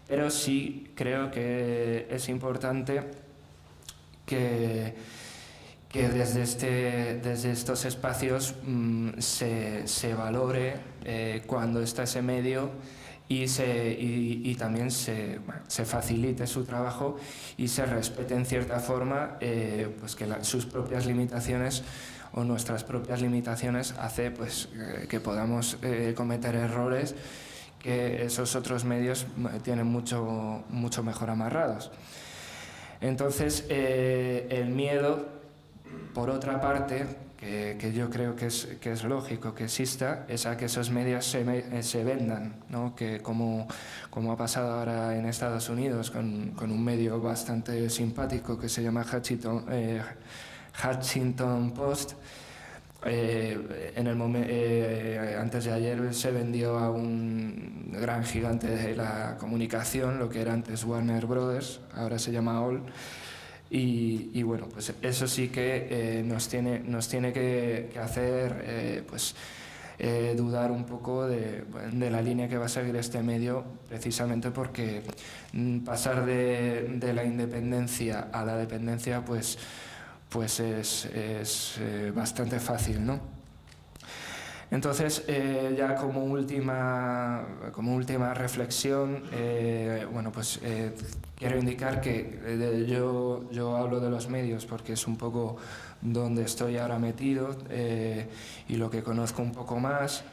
pero sí creo que es importante que desde estos espacios se valore cuando está ese medio y también se facilite su trabajo y se respete en cierta forma pues que sus propias limitaciones o nuestras propias limitaciones hace pues que podamos cometer errores que esos otros medios tienen mucho mejor amarrados. Entonces el miedo, por otra parte, que yo creo que es lógico que exista, es a que esos medios se vendan, ¿no? Que como ha pasado ahora en Estados Unidos con un medio bastante simpático que se llama Huffington Post, antes de ayer se vendió a un gran gigante de la comunicación, lo que era antes Warner Brothers, ahora se llama All. Y bueno, pues eso sí que nos tiene que hacer dudar un poco de la línea que va a seguir este medio, precisamente porque pasar de la independencia a la dependencia pues es bastante fácil, ¿no? Entonces, ya como última reflexión, quiero indicar que yo hablo de los medios porque es un poco donde estoy ahora metido y lo que conozco un poco más,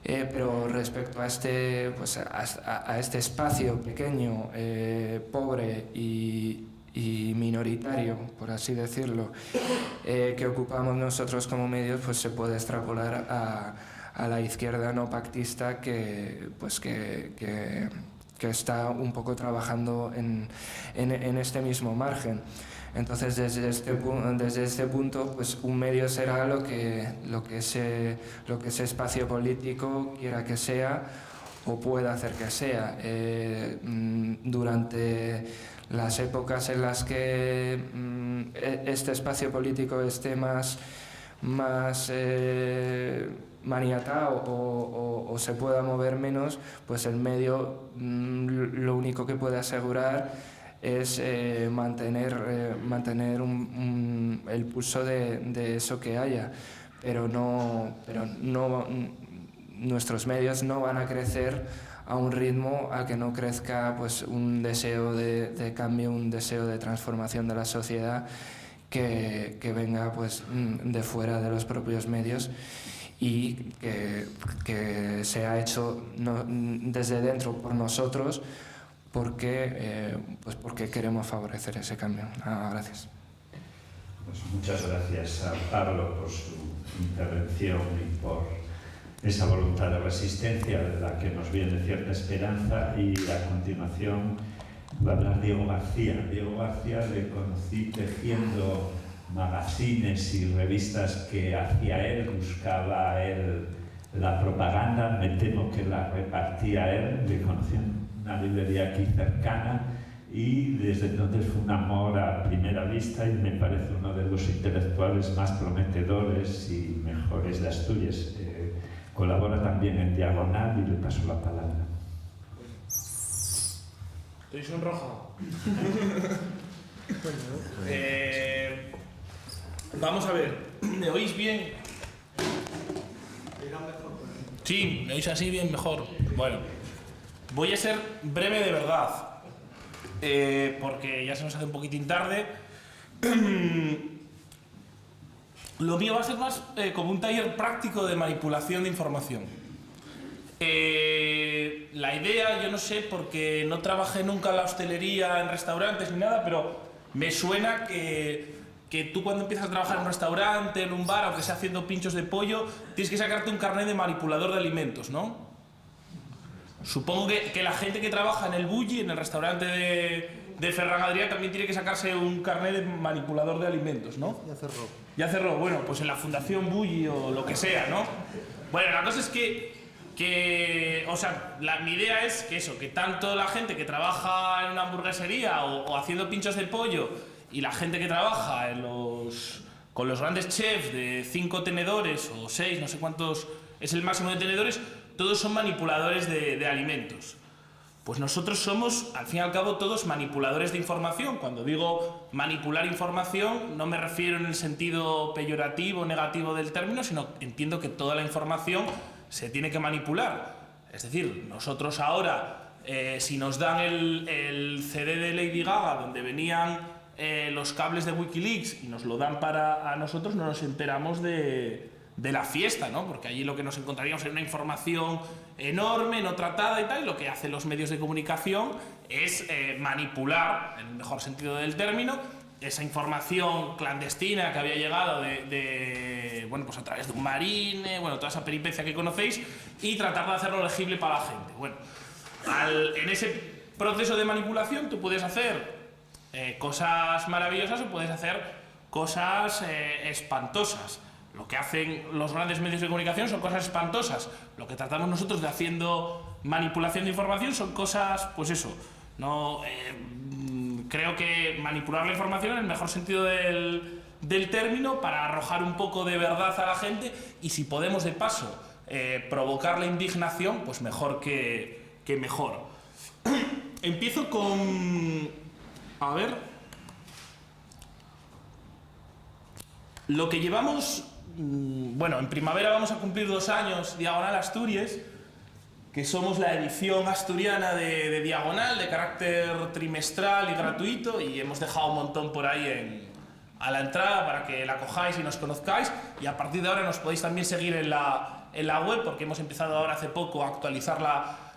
pero respecto a este espacio pequeño, pobre y minoritario, por así decirlo, que ocupamos nosotros como medios, pues se puede extrapolar a la izquierda no pactista que está un poco trabajando en este mismo margen. Entonces, desde este punto, pues un medio será lo que ese espacio político quiera que sea o pueda hacer que sea. Durante las épocas en las que este espacio político esté más maniatado o se pueda mover menos, pues el medio lo único que puede asegurar es mantener el pulso de eso que haya, pero nuestros medios no van a crecer a un ritmo a que no crezca pues un deseo de cambio, un deseo de transformación de la sociedad que venga pues de fuera de los propios medios y que sea hecho desde dentro por nosotros porque queremos favorecer ese cambio. Gracias. Pues muchas gracias a Pablo por su intervención y por esa voluntad de resistencia de la que nos viene cierta esperanza. Y a continuación va a hablar Diego García. Diego García le conocí tejiendo magazines y revistas que hacía él, buscaba él la propaganda, me temo que la repartía él, le conocí en una librería aquí cercana y desde entonces fue un amor a primera vista y me parece uno de los intelectuales más prometedores y mejores de Asturias. Colabora también en Diagonal y le paso la palabra. Estoy sonrojado. Vamos a ver, ¿me oís bien? Sí, me oís así bien mejor. Bueno, voy a ser breve de verdad, porque ya se nos hace un poquitín tarde. Lo mío va a ser más como un taller práctico de manipulación de información. La idea, yo no sé, porque no trabajé nunca en la hostelería, en restaurantes ni nada, pero me suena que que tú cuando empiezas a trabajar en un restaurante, en un bar, aunque sea haciendo pinchos de pollo, tienes que sacarte un carnet de manipulador de alimentos, ¿no? Supongo que la gente que trabaja en el Bulli, en el restaurante de Ferran Adrià, también tiene que sacarse un carnet de manipulador de alimentos, ¿no? Ya cerró. Ya cerró, bueno, pues en la Fundación Bulli o lo que sea, ¿no? Bueno, la cosa es o sea, mi idea es que eso, que tanto la gente que trabaja en una hamburguesería o haciendo pinchos de pollo y la gente que trabaja con los grandes chefs de 5 tenedores o 6, no sé cuántos es el máximo de tenedores, todos son manipuladores de alimentos. Pues nosotros somos, al fin y al cabo, todos manipuladores de información. Cuando digo manipular información, no me refiero en el sentido peyorativo, negativo del término, sino entiendo que toda la información se tiene que manipular. Es decir, nosotros ahora, si nos dan el CD de Lady Gaga, donde venían los cables de Wikileaks, y nos lo dan a nosotros, no nos enteramos de la fiesta, ¿no? Porque allí lo que nos encontraríamos es una información enorme, no tratada y tal, y lo que hacen los medios de comunicación es manipular, en el mejor sentido del término, esa información clandestina que había llegado bueno, pues a través de un marine, bueno, toda esa peripecia que conocéis, y tratar de hacerlo legible para la gente. Bueno, en ese proceso de manipulación tú puedes hacer cosas maravillosas o puedes hacer cosas espantosas. Lo que hacen los grandes medios de comunicación son cosas espantosas. Lo que tratamos nosotros de haciendo manipulación de información son cosas, pues eso, no creo que manipular la información en el mejor sentido del término para arrojar un poco de verdad a la gente y si podemos de paso provocar la indignación, pues mejor que mejor. Empiezo con... A ver... Lo que llevamos... Bueno, en primavera vamos a cumplir 2 años Diagonal Asturias, que somos la edición asturiana de Diagonal, de carácter trimestral y gratuito, y hemos dejado un montón por ahí a la entrada para que la cojáis y nos conozcáis, y a partir de ahora nos podéis también seguir en la web, porque hemos empezado ahora hace poco a actualizar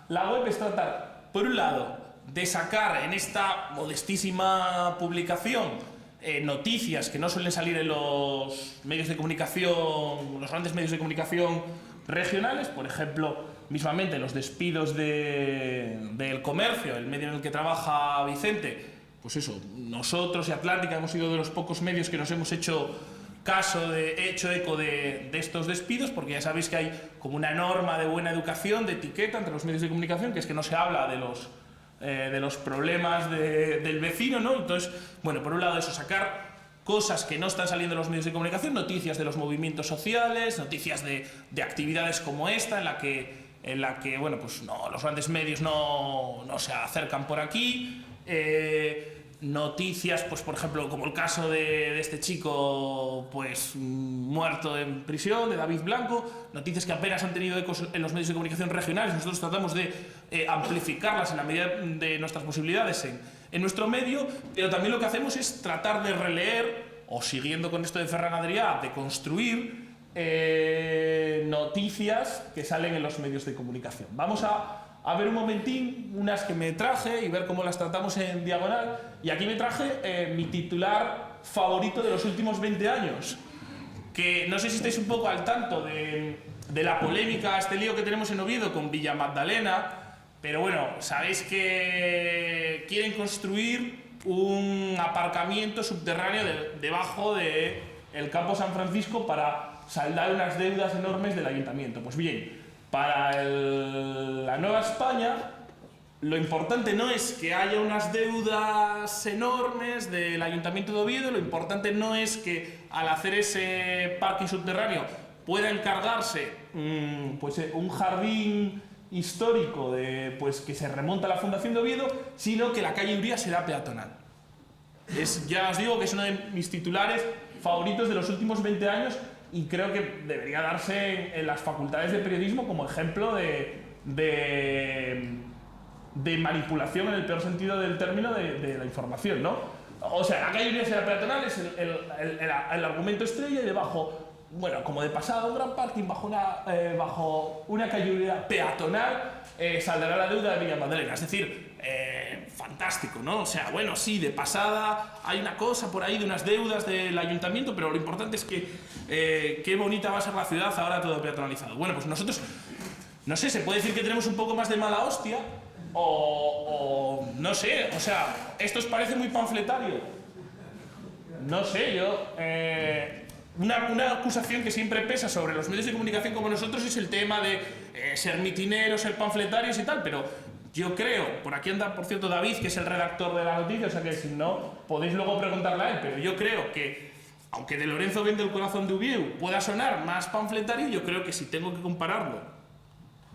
la web. Es tratar, por un lado, de sacar en esta modestísima publicación noticias que no suelen salir en los medios de comunicación, los grandes medios de comunicación regionales, por ejemplo, mismamente los despidos del comercio, el medio en el que trabaja Vicente, pues eso, nosotros y Atlántica hemos sido de los pocos medios que nos hemos hecho eco de estos despidos, porque ya sabéis que hay como una norma de buena educación, de etiqueta entre los medios de comunicación, que es que no se habla de los problemas del vecino, ¿no? Entonces, bueno, por un lado eso, sacar cosas que no están saliendo en los medios de comunicación, noticias de los movimientos sociales, noticias de actividades como esta, en la que bueno, pues no, los grandes medios no se acercan por aquí, noticias, pues por ejemplo, como el caso de este chico pues muerto en prisión, de David Blanco, noticias que apenas han tenido ecos en los medios de comunicación regionales. Nosotros tratamos de amplificarlas en la medida de nuestras posibilidades en nuestro medio, pero también lo que hacemos es tratar de releer, o siguiendo con esto de Ferran Adrià, de construir noticias que salen en los medios de comunicación. Vamos a ver un momentín unas que me traje y ver cómo las tratamos en Diagonal. Y aquí me traje mi titular favorito de los últimos 20 años, que no sé si estáis un poco al tanto de la polémica, este lío que tenemos en Oviedo con Villa Magdalena, pero bueno, sabéis que quieren construir un aparcamiento subterráneo debajo del campo San Francisco para saldar unas deudas enormes del ayuntamiento. Pues bien, para la Nueva España, lo importante no es que haya unas deudas enormes del Ayuntamiento de Oviedo, lo importante no es que al hacer ese parking subterráneo pueda encargarse pues, un jardín histórico pues, que se remonta a la Fundación de Oviedo, sino que la calle Uría será peatonal. Ya os digo que es uno de mis titulares favoritos de los últimos 20 años, y creo que debería darse en las facultades de periodismo como ejemplo de manipulación en el peor sentido del término de la información, ¿no? O sea, la calle Uría será peatonal es el argumento estrella, y debajo bueno, como de pasada, un gran parking bajo una calle peatonal saldrá la deuda de Villa Madalena. Es decir, fantástico, ¿no? O sea, bueno, sí, de pasada hay una cosa por ahí de unas deudas del ayuntamiento, pero lo importante es que qué bonita va a ser la ciudad ahora todo peatonalizado. Bueno, pues nosotros, no sé, se puede decir que tenemos un poco más de mala hostia o no sé, o sea, ¿esto os parece muy panfletario? No sé, yo... Una acusación que siempre pesa sobre los medios de comunicación como nosotros es el tema de ser mitineros, ser panfletarios y tal, pero yo creo, por aquí anda por cierto David, que es el redactor de la noticia, o sea que si no podéis luego preguntarle a él, pero yo creo que aunque de Lorenzo Vende el corazón de Ubieu pueda sonar más panfletario, yo creo que si tengo que compararlo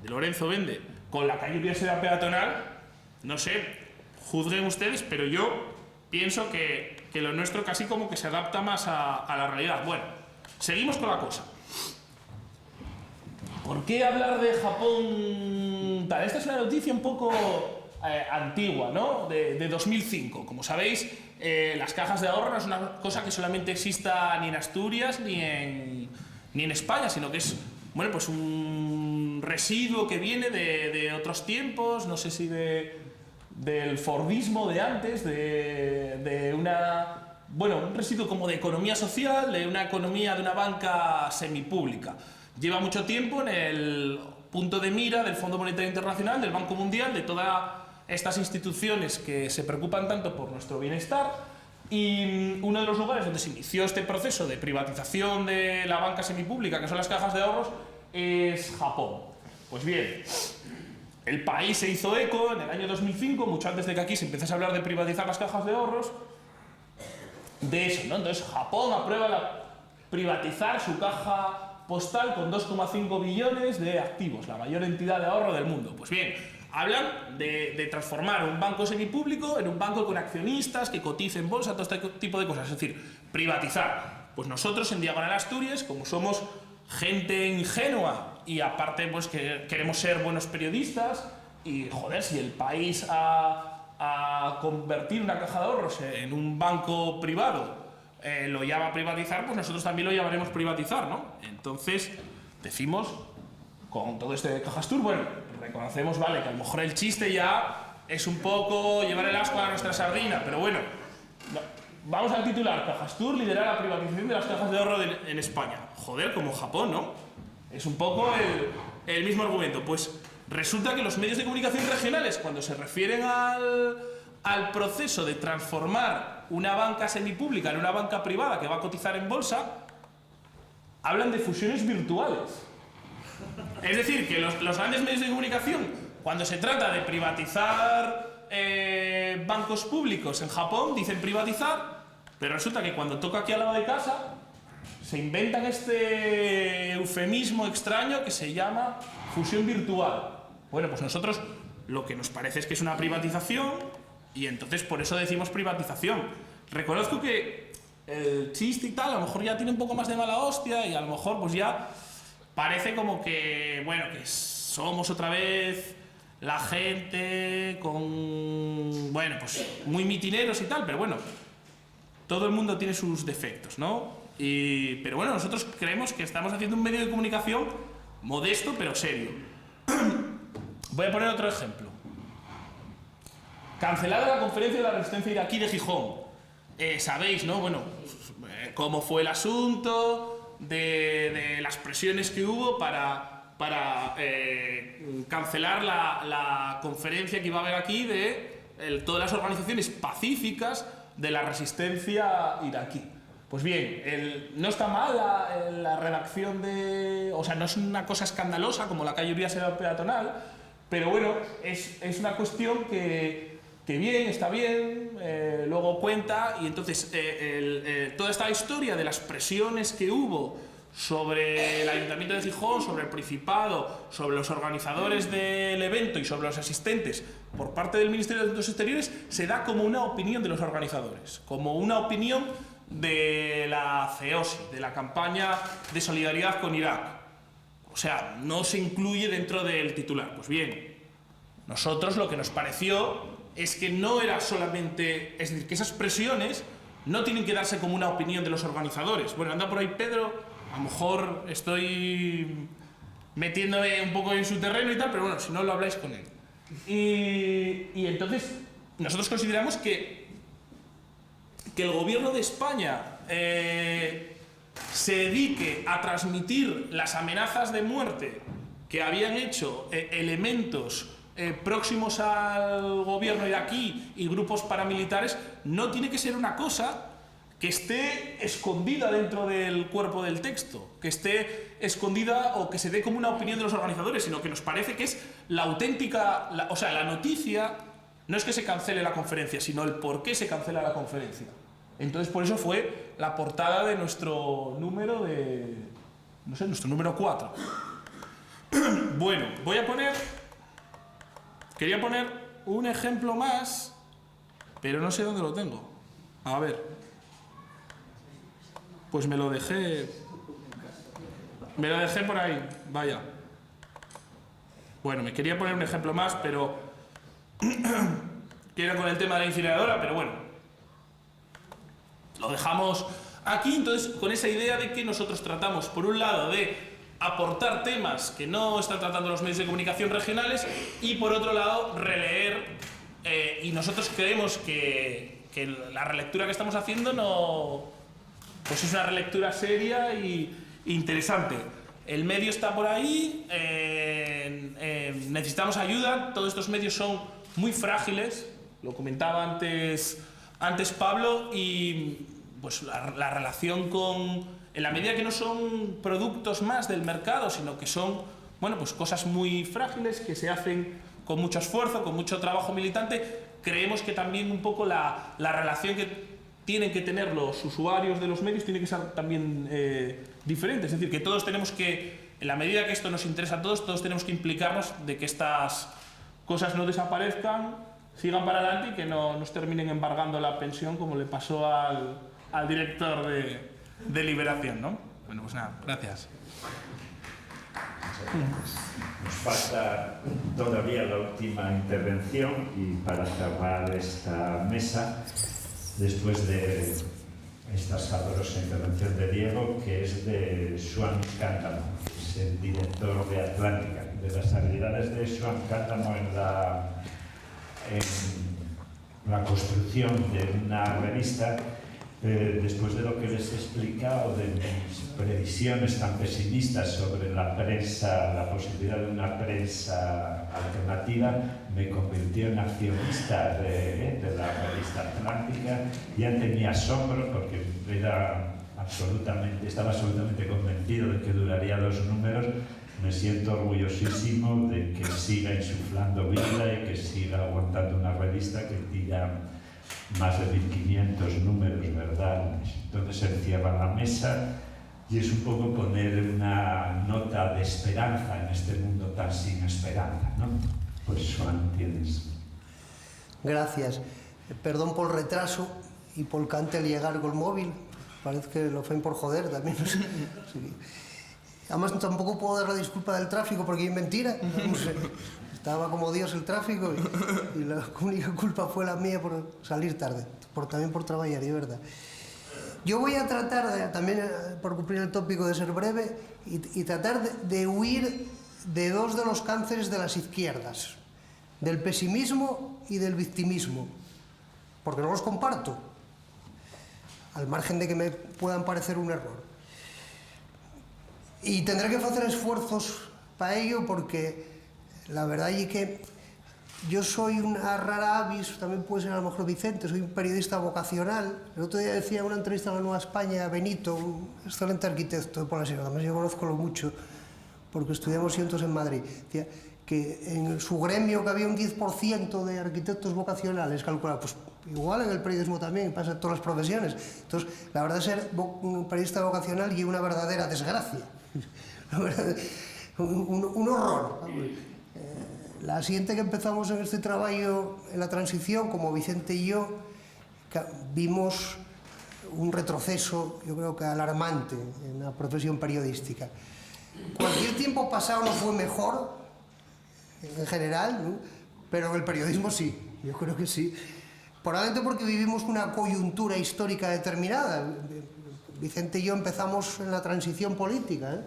de Lorenzo Vende con la calle Ubieu peatonal, no sé, juzguen ustedes, pero yo pienso que lo nuestro casi como que se adapta más a la realidad. Bueno, seguimos con la cosa. ¿Por qué hablar de Japón tal? Esta es una noticia un poco antigua, ¿no? De 2005. Como sabéis, las cajas de ahorro no es una cosa que solamente exista ni en Asturias ni en España, sino que es, bueno, pues un residuo que viene de otros tiempos, no sé si del fordismo de antes, de un residuo como de economía social, de una economía de una banca semipública. Lleva mucho tiempo en el punto de mira del Fondo Monetario Internacional, del Banco Mundial, de todas estas instituciones que se preocupan tanto por nuestro bienestar, y uno de los lugares donde se inició este proceso de privatización de la banca semipública, que son las cajas de ahorros, es Japón. Pues bien, el país se hizo eco en el año 2005, mucho antes de que aquí se empezase a hablar de privatizar las cajas de ahorros, de eso, ¿no? Entonces Japón aprueba privatizar su caja postal con 2,5 billones de activos, la mayor entidad de ahorro del mundo. Pues bien, hablan de transformar un banco semipúblico en un banco con accionistas que cotice en bolsa, todo este tipo de cosas, es decir, privatizar. Pues nosotros en Diagonal Asturias, como somos gente ingenua y aparte pues que queremos ser buenos periodistas y joder, si el país a convertir una caja de ahorros en un banco privado lo llama privatizar, pues nosotros también lo llamaremos privatizar, ¿no? Entonces decimos, con todo este de Cajastur, bueno, reconocemos, vale, que a lo mejor el chiste ya es un poco llevar el asco a nuestra sardina, pero bueno, vamos al titular: Cajastur lidera la privatización de las cajas de ahorro en España. Joder, como Japón, ¿no? Es un poco el mismo argumento. Pues resulta que los medios de comunicación regionales, cuando se refieren al proceso de transformar una banca semipública en una banca privada que va a cotizar en bolsa, hablan de fusiones virtuales. Es decir, que los grandes medios de comunicación, cuando se trata de privatizar bancos públicos en Japón, dicen privatizar, pero resulta que cuando toca aquí al lado de casa, se inventan este eufemismo extraño que se llama fusión virtual. Bueno, pues nosotros lo que nos parece es que es una privatización y entonces por eso decimos privatización. Reconozco que el chiste y tal a lo mejor ya tiene un poco más de mala hostia y a lo mejor pues ya parece como que, bueno, que somos otra vez la gente con, bueno, pues muy mitineros y tal, pero bueno, todo el mundo tiene sus defectos, ¿no? Pero bueno, nosotros creemos que estamos haciendo un medio de comunicación modesto pero serio. Voy a poner otro ejemplo. Cancelada la conferencia de la resistencia iraquí de Gijón. Sabéis, ¿no? Bueno, cómo fue el asunto, de las presiones que hubo para cancelar la conferencia que iba a haber aquí de todas las organizaciones pacíficas de la resistencia iraquí. Pues bien, no está mal la redacción o sea, no es una cosa escandalosa como la calle Ubieu peatonal, pero bueno, es una cuestión que bien, está bien, luego cuenta, y entonces toda esta historia de las presiones que hubo sobre el Ayuntamiento de Gijón, sobre el Principado, sobre los organizadores del evento y sobre los asistentes por parte del Ministerio de Asuntos Exteriores, se da como una opinión de los organizadores, como una opinión de la CEOSI, de la campaña de solidaridad con Irak. O sea, no se incluye dentro del titular. Pues bien, nosotros lo que nos pareció es que no era solamente, es decir, que esas presiones no tienen que darse como una opinión de los organizadores. Bueno, anda por ahí Pedro, a lo mejor estoy metiéndome un poco en su terreno y tal, pero bueno, si no lo habláis con él. Y entonces nosotros consideramos que el gobierno de España se dedique a transmitir las amenazas de muerte que habían hecho elementos próximos al gobierno iraquí y grupos paramilitares, no tiene que ser una cosa que esté escondida dentro del cuerpo del texto, que esté escondida o que se dé como una opinión de los organizadores, sino que nos parece que es la auténtica, o sea, la noticia no es que se cancele la conferencia, sino el por qué se cancela la conferencia. Entonces, por eso fue la portada de nuestro número de, no sé, nuestro número 4. Bueno, quería poner un ejemplo más, pero no sé dónde lo tengo. A ver. Pues me lo dejé por ahí, vaya. Bueno, me quería poner un ejemplo más, pero que era con el tema de la incineradora, pero bueno, lo dejamos aquí. Entonces, con esa idea de que nosotros tratamos, por un lado, de aportar temas que no están tratando los medios de comunicación regionales y, por otro lado, releer, y nosotros creemos que la relectura que estamos haciendo no... pues es una relectura seria e interesante. El medio está por ahí, necesitamos ayuda, todos estos medios son muy frágiles, lo comentaba antes Pablo, y pues la relación con, en la medida que no son productos más del mercado, sino que son, bueno, pues cosas muy frágiles que se hacen con mucho esfuerzo, con mucho trabajo militante, creemos que también un poco la relación que tienen que tener los usuarios de los medios tiene que ser también diferente. Es decir, que todos tenemos que, en la medida que esto nos interesa a todos tenemos que implicarnos de que estas cosas no desaparezcan, sigan para adelante y que no nos terminen embargando la pensión como le pasó al director de Liberación, ¿no? Bueno, pues nada, gracias. Nos falta todavía la última intervención y para cerrar esta mesa, después de esta sabrosa intervención de Diego, que es de Joan Cántamo, que es el director de Atlántica. De las habilidades de Joan Cántamo en la construcción de una revista, después de lo que les he explicado de mis previsiones tan pesimistas sobre la prensa, la posibilidad de una prensa alternativa, me convirtió en accionista de la revista Atlántica. Ya tenía asombro porque estaba absolutamente convencido de que duraría 2 números. Me siento orgullosísimo de que siga insuflando vida y que siga aguantando una revista que tira más de 1500 números, ¿verdad? Entonces se encierra la mesa y es un poco poner una nota de esperanza en este mundo tan sin esperanza, ¿no? Pues Joan, tienes. Gracias. Perdón por el retraso y por cante llegar con el móvil. Parece que lo fue por joder también. No sé. Sí. Además, tampoco puedo dar la disculpa del tráfico porque es mentira. No sé. Estaba como Dios el tráfico y la única culpa fue la mía por salir tarde, también por trabajar, de verdad. Yo voy a tratar, también por cumplir el tópico de ser breve, y tratar de huir de 2 de los cánceres de las izquierdas, del pesimismo y del victimismo, porque no los comparto, al margen de que me puedan parecer un error. Y tendré que hacer esfuerzos para ello porque la verdad es que yo soy una rara avis, también puede ser a lo mejor Vicente, soy un periodista vocacional. El otro día decía en una entrevista a la Nueva España a Benito, un excelente arquitecto de Polasero, además yo conozco mucho porque estudiamos juntos en Madrid, decía que en su gremio que había un 10% de arquitectos vocacionales, calculaba, pues igual en el periodismo también, pasa en todas las profesiones. Entonces, la verdad es ser un periodista vocacional y una verdadera desgracia, un horror. La siguiente que empezamos en este trabajo, en la transición, como Vicente y yo, vimos un retroceso, yo creo que alarmante, en la profesión periodística. Cualquier tiempo pasado no fue mejor, en general, ¿no? Pero en el periodismo sí, yo creo que sí. Probablemente porque vivimos una coyuntura histórica determinada. Vicente y yo empezamos en la transición política, ¿eh?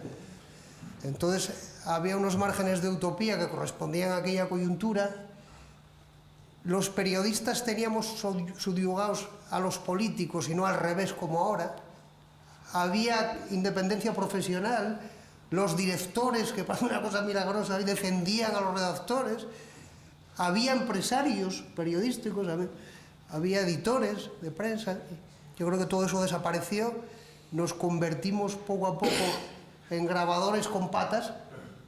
Entonces había unos márgenes de utopía que correspondían a aquella coyuntura. Los periodistas teníamos subyugados a los políticos y no al revés como ahora. Había independencia profesional. Los directores, que parece una cosa milagrosa, defendían a los redactores. Había empresarios periodísticos, había editores de prensa. Yo creo que todo eso desapareció. Nos convertimos poco a poco en grabadores con patas,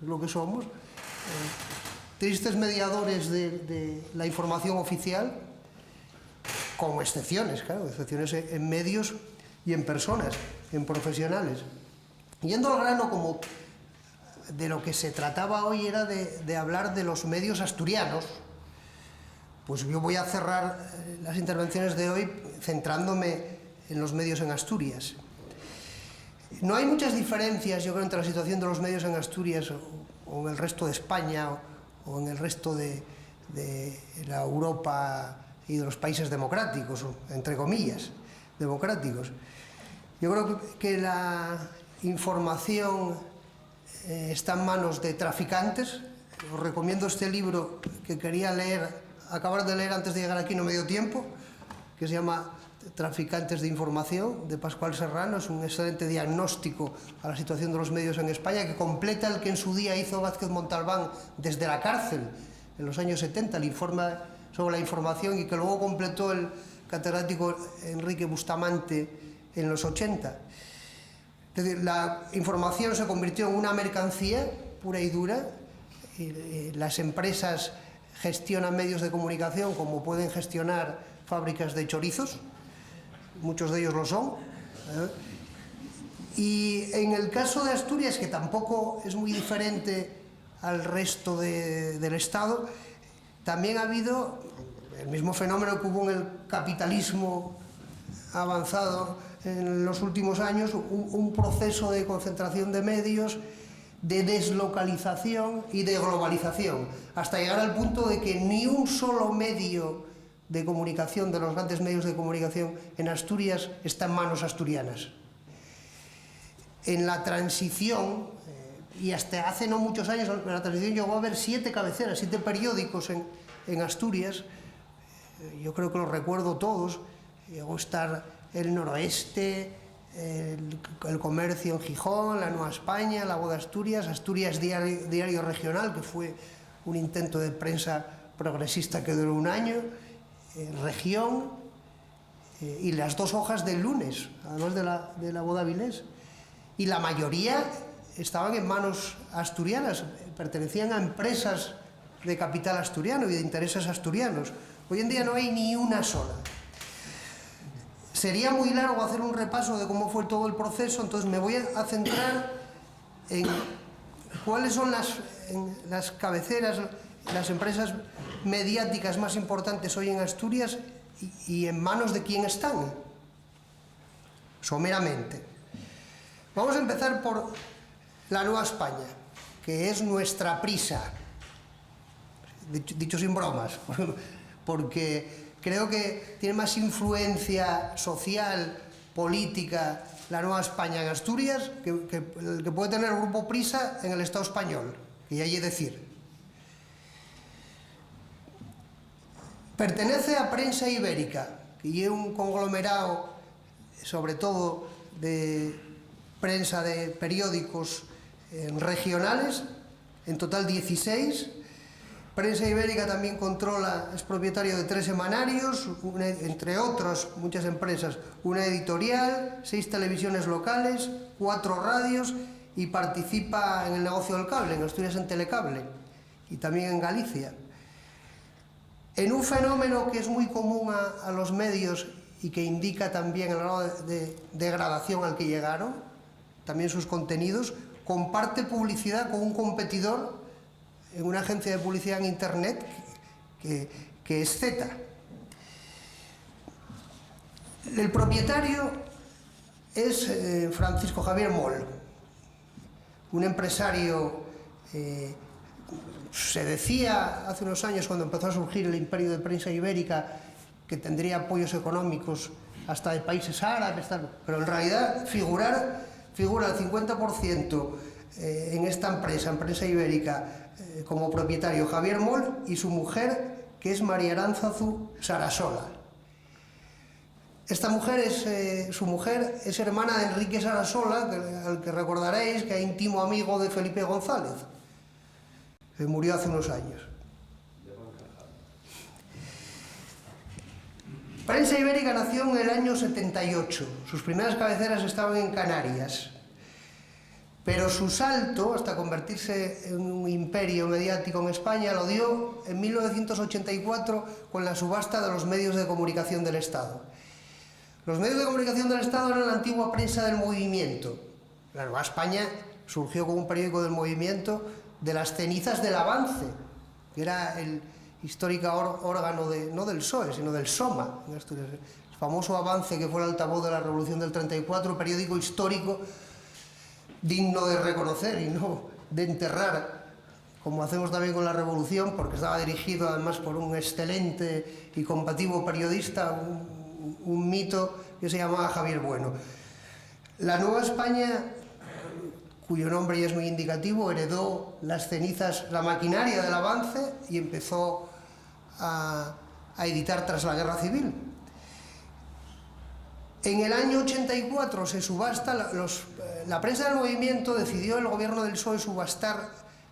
lo que somos. Tristes mediadores de la información oficial, con excepciones, claro, excepciones en medios y en personas, en profesionales. Yendo al grano, como de lo que se trataba hoy era de hablar de los medios asturianos, pues yo voy a cerrar las intervenciones de hoy centrándome en los medios en Asturias. No hay muchas diferencias, yo creo, entre la situación de los medios en Asturias o en el resto de España o en el resto de la Europa y de los países democráticos, entre comillas, democráticos. Yo creo que la información está en manos de traficantes. Os recomiendo este libro que quería acabar de leer antes de llegar aquí, no me dio tiempo, que se llama Traficantes de Información, de Pascual Serrano. Es un excelente diagnóstico a la situación de los medios en España, que completa el que en su día hizo Vázquez Montalbán desde la cárcel en los años 70, el informe sobre la información, y que luego completó el catedrático Enrique Bustamante en los 80. Es decir, la información se convirtió en una mercancía pura y dura. Las empresas gestionan medios de comunicación como pueden gestionar fábricas de chorizos. Muchos de ellos lo son. Y en el caso de Asturias, que tampoco es muy diferente al resto del Estado, también ha habido el mismo fenómeno que hubo en el capitalismo avanzado en los últimos años, un proceso de concentración de medios, de deslocalización y de globalización, hasta llegar al punto de que ni un solo medio de comunicación, de los grandes medios de comunicación en Asturias, está en manos asturianas. En la transición, y hasta hace no muchos años, en la transición llegó a haber 7 cabeceras, 7 periódicos en Asturias. Yo creo que los recuerdo todos. Llegó a estar El Noroeste, el Comercio en Gijón, La Nueva España, La Voz de Asturias, Asturias Diario Regional, que fue un intento de prensa progresista que duró un año, Región, y las 2 hojas del Lunes, además de la Voz de Avilés. Y la mayoría estaban en manos asturianas, pertenecían a empresas de capital asturiano y de intereses asturianos. Hoy en día no hay ni una sola. Sería muy largo hacer un repaso de cómo fue todo el proceso, entonces me voy a centrar en cuáles son las cabeceras, las empresas mediáticas más importantes hoy en Asturias y en manos de quién están, someramente. Vamos a empezar por La Nueva España, que es nuestra prisa, dicho sin bromas, porque creo que tiene más influencia social, política, La Nueva España en Asturias que el que puede tener el Grupo Prisa en el Estado español, que ya hay que decir. Pertenece a Prensa Ibérica, que es un conglomerado, sobre todo de prensa de periódicos regionales, en total 16. Prensa Ibérica también es propietario de 3 semanarios, entre otros, muchas empresas, una editorial, 6 televisiones locales, 4 radios, y participa en el negocio del cable, en Asturias en Telecable, y también en Galicia. En un fenómeno que es muy común a los medios y que indica también el grado de degradación al que llegaron, también sus contenidos, comparte publicidad con un competidor en una agencia de publicidad en Internet que es Z. El propietario es Francisco Javier Moll, un empresario, se decía hace unos años, cuando empezó a surgir el imperio de Prensa Ibérica, que tendría apoyos económicos hasta de países árabes, tal. Pero en realidad figura el 50% en esta empresa ibérica, como propietario Javier Moll y su mujer, que es María Aránzazu Sarasola. Esta mujer su mujer es hermana de Enrique Sarasola, al que recordaréis que es íntimo amigo de Felipe González, que murió hace unos años. Prensa Ibérica nació en el año 78. Sus primeras cabeceras estaban en Canarias. Pero su salto hasta convertirse en un imperio mediático en España lo dio en 1984 con la subasta de los medios de comunicación del Estado. Los medios de comunicación del Estado eran la antigua prensa del movimiento. La Nueva España surgió como un periódico del movimiento de las cenizas del Avance, que era el histórico órgano no del PSOE, sino del SOMA, en Asturias. El famoso Avance, que fue el altavoz de la Revolución del 34, periódico histórico digno de reconocer y no de enterrar, como hacemos también con la Revolución, porque estaba dirigido además por un excelente y combativo periodista, un mito que se llamaba Javier Bueno. La Nueva España, cuyo nombre ya es muy indicativo, heredó las cenizas, la maquinaria del Avance y empezó a editar tras la Guerra Civil. En el año 84 se subasta, la prensa del movimiento decidió el gobierno del PSOE subastar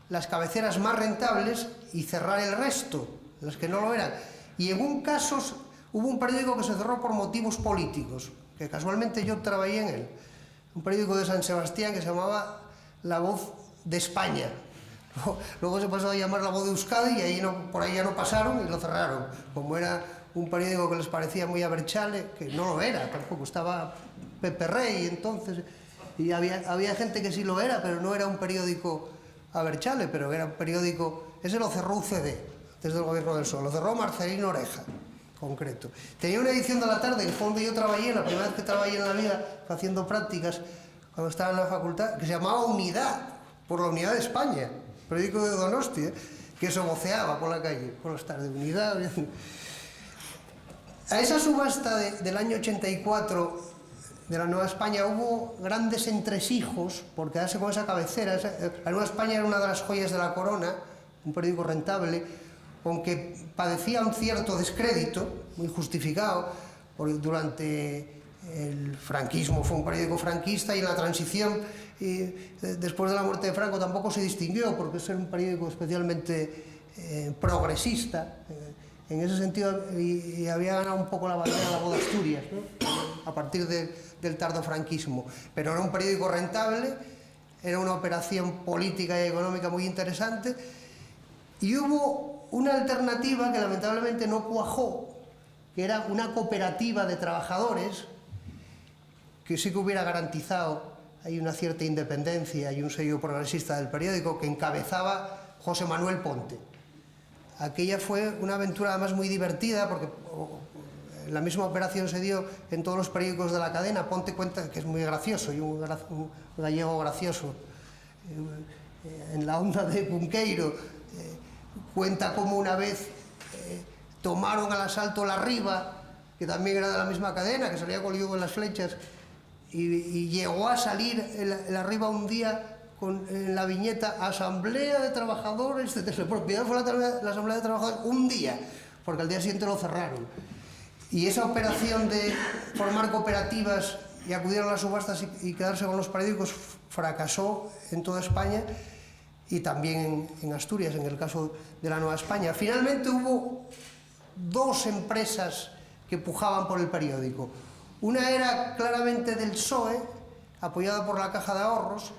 las cabeceras más rentables y cerrar el resto, las que no lo eran. Y en un caso hubo un periódico que se cerró por motivos políticos, que casualmente yo trabajé en él, un periódico de San Sebastián que se llamaba La Voz de España. Luego se pasó a llamar La Voz de Euskadi y ahí por ahí ya no pasaron y lo cerraron. Como era un periódico que les parecía muy aberchale, que no lo era tampoco, estaba Pepe Rey entonces, y había gente que sí lo era, pero no era un periódico aberchale, pero era un periódico, ese lo cerró UCD, desde el gobierno del PSOE, lo cerró Marcelino Oreja, concreto. Tenía una edición de la tarde, que fue donde yo trabajé, la primera vez que trabajé en la vida, haciendo prácticas, cuando estaba en la facultad, que se llamaba Unidad, por la Unidad de España, periódico de Donosti, que se voceaba por la calle, por las tardes, Unidad. A esa subasta del año 84 de la Nueva España hubo grandes entresijos por quedarse con esa cabecera. La Nueva España era una de las joyas de la corona, un periódico rentable, aunque padecía un cierto descrédito, muy justificado, porque durante el franquismo fue un periódico franquista y en la transición, después de la muerte de Franco, tampoco se distinguió porque es un periódico especialmente progresista, en ese sentido, y había ganado un poco la batalla de La Voz de Asturias, ¿no? A partir del tardo franquismo. Pero era un periódico rentable, era una operación política y económica muy interesante, y hubo una alternativa que lamentablemente no cuajó, que era una cooperativa de trabajadores que sí que hubiera garantizado ahí una cierta independencia y un sello progresista del periódico, que encabezaba José Manuel Ponte. Aquella fue una aventura además muy divertida, porque la misma operación se dio en todos los periódicos de la cadena. Ponte cuenta que es muy gracioso, y un gallego gracioso, en la onda de Cunqueiro, cuenta cómo una vez tomaron al asalto La Riba, que también era de la misma cadena, que salía con las flechas, y llegó a salir La Riba un día en la viñeta Asamblea de Trabajadores de Telepropiedad. Fue la Asamblea de Trabajadores un día, porque al día siguiente lo cerraron. Y esa operación de formar cooperativas y acudir a las subastas y quedarse con los periódicos fracasó en toda España y también en Asturias, en el caso de la Nueva España. Finalmente hubo dos empresas que pujaban por el periódico. Una era claramente del PSOE, apoyada por la Caja de Ahorros,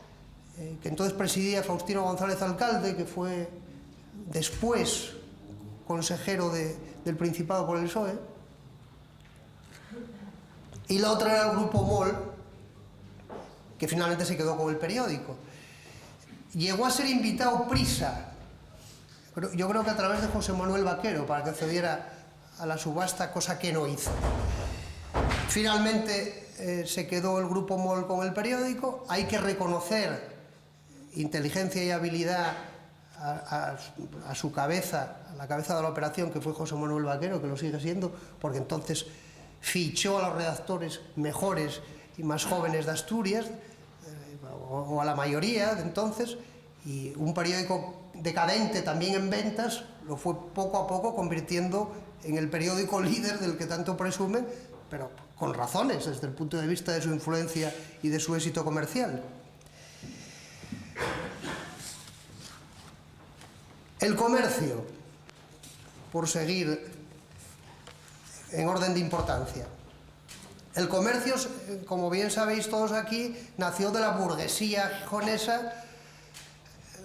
que entonces presidía Faustino González Alcalde, que fue después consejero del Principado por el PSOE, y la otra era el Grupo Moll, que finalmente se quedó con el periódico. Llegó a ser invitado Prisa, yo creo que a través de José Manuel Vaquero, para que accediera a la subasta, cosa que no hizo. Finalmente se quedó el Grupo Moll con el periódico. Hay que reconocer inteligencia y habilidad a su cabeza, a la cabeza de la operación, que fue José Manuel Vaquero, que lo sigue siendo, porque entonces fichó a los redactores mejores y más jóvenes de Asturias, o a la mayoría de entonces, y un periódico decadente también en ventas lo fue poco a poco convirtiendo en el periódico líder del que tanto presumen, pero con razones desde el punto de vista de su influencia y de su éxito comercial. El comercio, por seguir en orden de importancia. El comercio, como bien sabéis todos aquí, nació de la burguesía gijonesa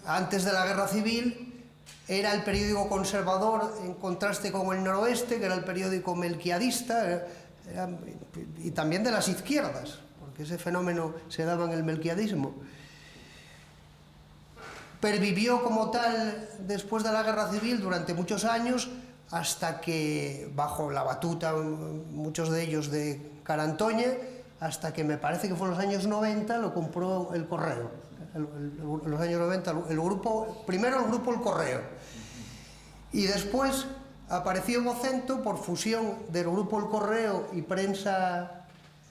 antes de la Guerra Civil. Era el periódico conservador en contraste con el Noroeste, que era el periódico melquiadista, y también de las izquierdas, porque ese fenómeno se daba en el melquiadismo. Pervivió como tal después de la Guerra Civil durante muchos años, hasta que, bajo la batuta, muchos de ellos de Carantoña, hasta que me parece que fue en los años 90, lo compró el Correo. En los años 90, primero el grupo El Correo, y después apareció Vocento por fusión del grupo El Correo y Prensa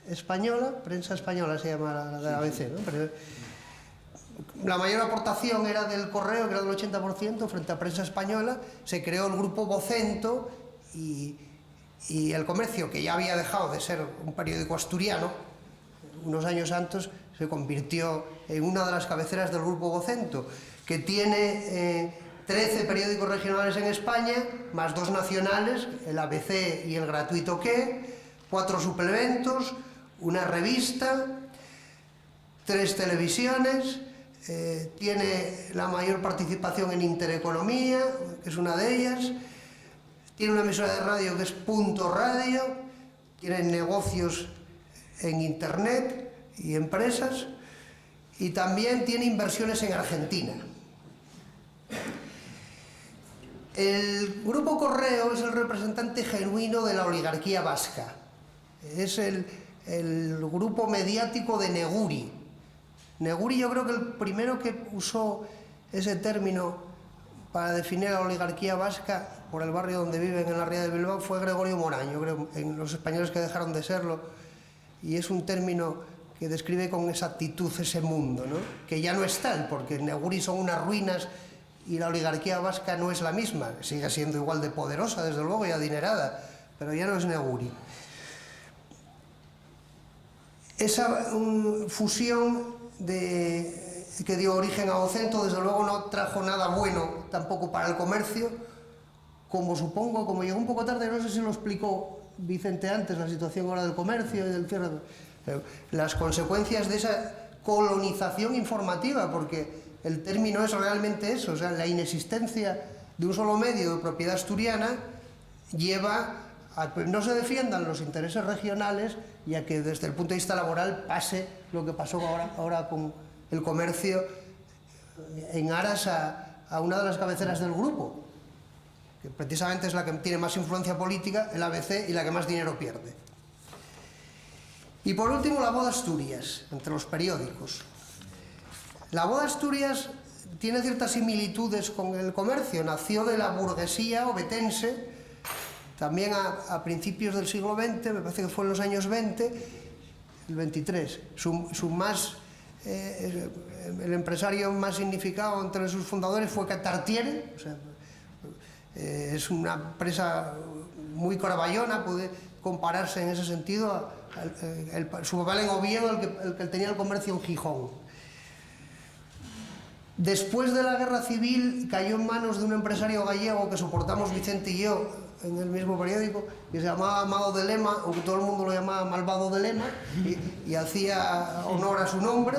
Española se llama la de ABC, ¿no? Pero la mayor aportación era del Correo, que era del 80%, frente a Prensa Española. Se creó el grupo Vocento y el Comercio, que ya había dejado de ser un periódico asturiano unos años antes, se convirtió en una de las cabeceras del grupo Vocento, que tiene 13 periódicos regionales en España, más 2 nacionales, el ABC y el gratuito Que, 4 suplementos, una revista, 3 televisiones. Tiene la mayor participación en Intereconomía, que es una de ellas. Tiene una emisora de radio que es Punto Radio. Tiene negocios en Internet y empresas. Y también tiene inversiones en Argentina. El Grupo Correo es el representante genuino de la oligarquía vasca. Es el grupo mediático de Neguri. Neguri, yo creo que el primero que usó ese término para definir la oligarquía vasca por el barrio donde viven, en la Ría de Bilbao, fue Gregorio Morán, yo creo, en los españoles que dejaron de serlo, y es un término que describe con exactitud ese mundo, ¿no? Que ya no es tal, porque Neguri son unas ruinas y la oligarquía vasca no es la misma, sigue siendo igual de poderosa, desde luego, y adinerada, pero ya no es Neguri. Esa fusión que dio origen a Vocento, desde luego no trajo nada bueno tampoco para el comercio, como supongo, como llegó un poco tarde, no sé si lo explicó Vicente antes, la situación ahora del comercio y del cierre, las consecuencias de esa colonización informativa, porque el término es realmente eso, o sea, la inexistencia de un solo medio de propiedad asturiana lleva a que no se defiendan los intereses regionales y a que desde el punto de vista laboral pase lo que pasó ahora con el comercio en aras a una de las cabeceras del grupo, que precisamente es la que tiene más influencia política, el ABC, y la que más dinero pierde. Y por último, La Voz de Asturias, entre los periódicos. La Voz de Asturias tiene ciertas similitudes con el comercio, nació de la burguesía obetense, también a principios del siglo XX, me parece que fue en los años 20, el 23. El empresario más significado entre sus fundadores fue Tartiere, o sea, es una empresa muy coraballona, puede compararse en ese sentido su papel en Oviedo, el que tenía el comercio en Gijón. Después de la Guerra Civil cayó en manos de un empresario gallego que soportamos Vicente y yo en el mismo periódico, que se llamaba Amado de Lema, aunque todo el mundo lo llamaba Malvado de Lema, y hacía honor a su nombre.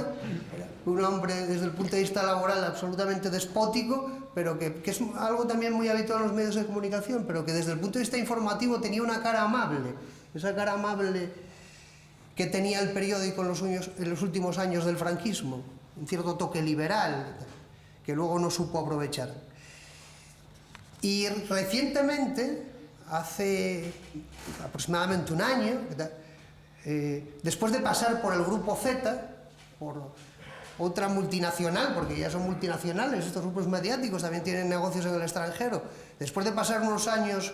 Un hombre desde el punto de vista laboral absolutamente despótico, pero que es algo también muy habitual en los medios de comunicación, pero que desde el punto de vista informativo tenía una cara amable, esa cara amable que tenía el periódico en los últimos años del franquismo, un cierto toque liberal que luego no supo aprovechar. Y recientemente, hace aproximadamente un año, después de pasar por el Grupo Z, por otra multinacional, porque ya son multinacionales, estos grupos mediáticos también tienen negocios en el extranjero, después de pasar unos años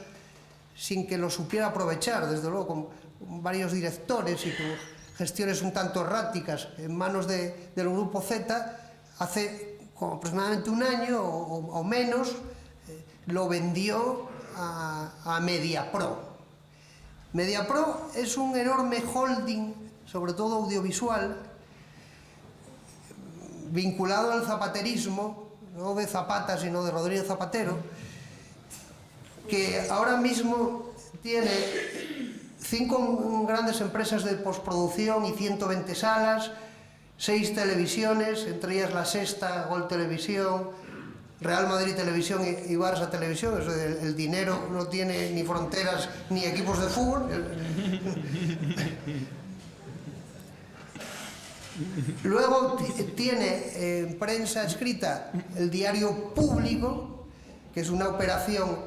sin que lo supiera aprovechar, desde luego, varios directores y con gestiones un tanto erráticas en manos del Grupo Z, hace aproximadamente un año o menos, lo vendió a Mediapro. Mediapro es un enorme holding, sobre todo audiovisual, vinculado al zapaterismo, no de Zapata, sino de Rodríguez Zapatero, que ahora mismo tiene 5 grandes empresas de postproducción y 120 salas, 6 televisiones, entre ellas La Sexta, Gol Televisión, Real Madrid Televisión y Barça Televisión. El dinero no tiene ni fronteras ni equipos de fútbol. Luego tiene en prensa escrita el diario Público, que es una operación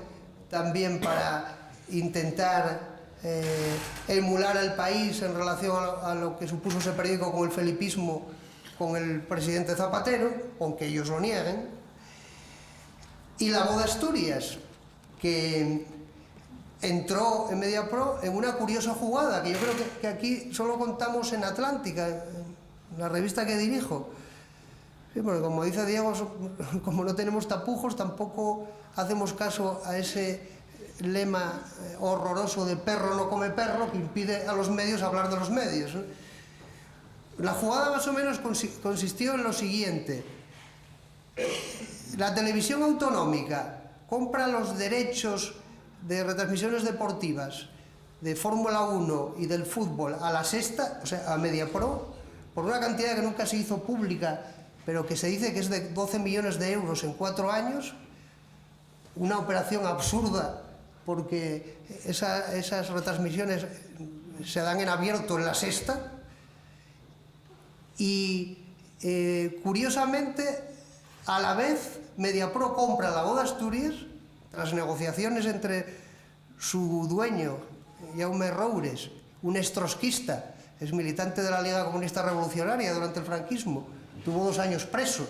también para intentar emular al país en relación a lo que supuso ese periódico con el felipismo con el presidente Zapatero, aunque ellos lo nieguen. Y La Voz de Asturias, que entró en Mediapro en una curiosa jugada, que yo creo que aquí solo contamos en Atlántica, la revista que dirijo. Sí, porque como dice Diego, como no tenemos tapujos, tampoco hacemos caso a ese lema horroroso de perro no come perro, que impide a los medios hablar de los medios. La jugada más o menos consistió en lo siguiente. La televisión autonómica compra los derechos de retransmisiones deportivas de Fórmula 1 y del fútbol a La Sexta, o sea, a Mediapro, por una cantidad que nunca se hizo pública, pero que se dice que es de 12 millones de euros en 4 años, una operación absurda, porque esas retransmisiones se dan en abierto en La Sexta, y curiosamente, a la vez, Mediapro compra La Voz de Asturias, tras negociaciones entre su dueño, Jaume Roures, un extrotskista, es militante de la Liga Comunista Revolucionaria durante el franquismo, tuvo 2 años preso.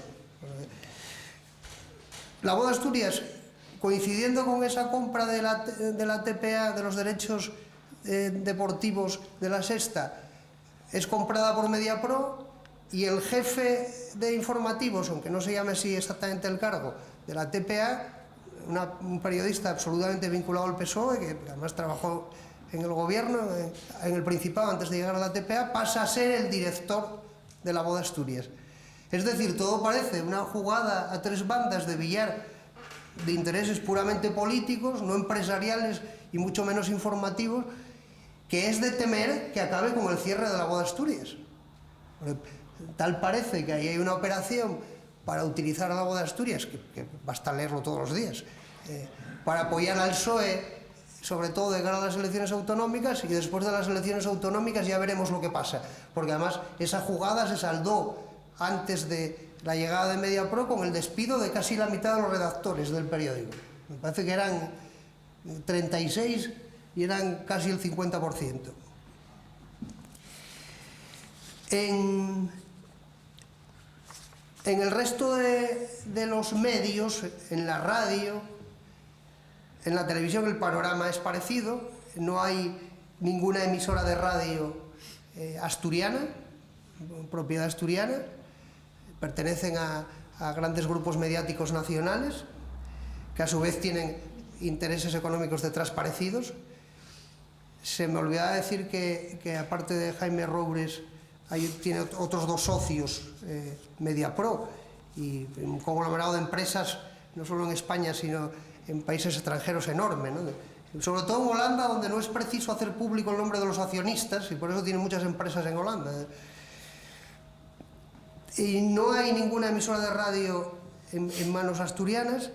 La Voz de Asturias, coincidiendo con esa compra de la TPA, de los derechos deportivos de La Sexta, es comprada por Mediapro, y el jefe de informativos, aunque no se llame así exactamente el cargo, de la TPA, un periodista absolutamente vinculado al PSOE, que además trabajó en el gobierno, en el Principado antes de llegar a la TPA, pasa a ser el director de La Voz de Asturias. Es decir, todo parece una jugada a 3 bandas de billar de intereses puramente políticos, no empresariales y mucho menos informativos, que es de temer que acabe con el cierre de La Voz de Asturias. Tal parece que ahí hay una operación para utilizar a La Voz de Asturias, que basta leerlo todos los días, para apoyar al PSOE, sobre todo de cara a las elecciones autonómicas, y después de las elecciones autonómicas ya veremos lo que pasa, porque además esa jugada se saldó antes de la llegada de Mediapro con el despido de casi la mitad de los redactores del periódico. Me parece que eran 36 y eran casi el 50%. En el resto de los medios, en la radio, en la televisión, el panorama es parecido. No hay ninguna emisora de radio asturiana, propiedad asturiana. Pertenecen a grandes grupos mediáticos nacionales, que a su vez tienen intereses económicos detrás parecidos. Se me olvidaba decir que aparte de Jaime Roures, tiene otros 2 socios, Mediapro, y un conglomerado de empresas, no solo en España, sino en países extranjeros enorme, ¿no? Sobre todo en Holanda, donde no es preciso hacer público el nombre de los accionistas, y por eso tiene muchas empresas en Holanda. Y no hay ninguna emisora de radio en manos asturianas.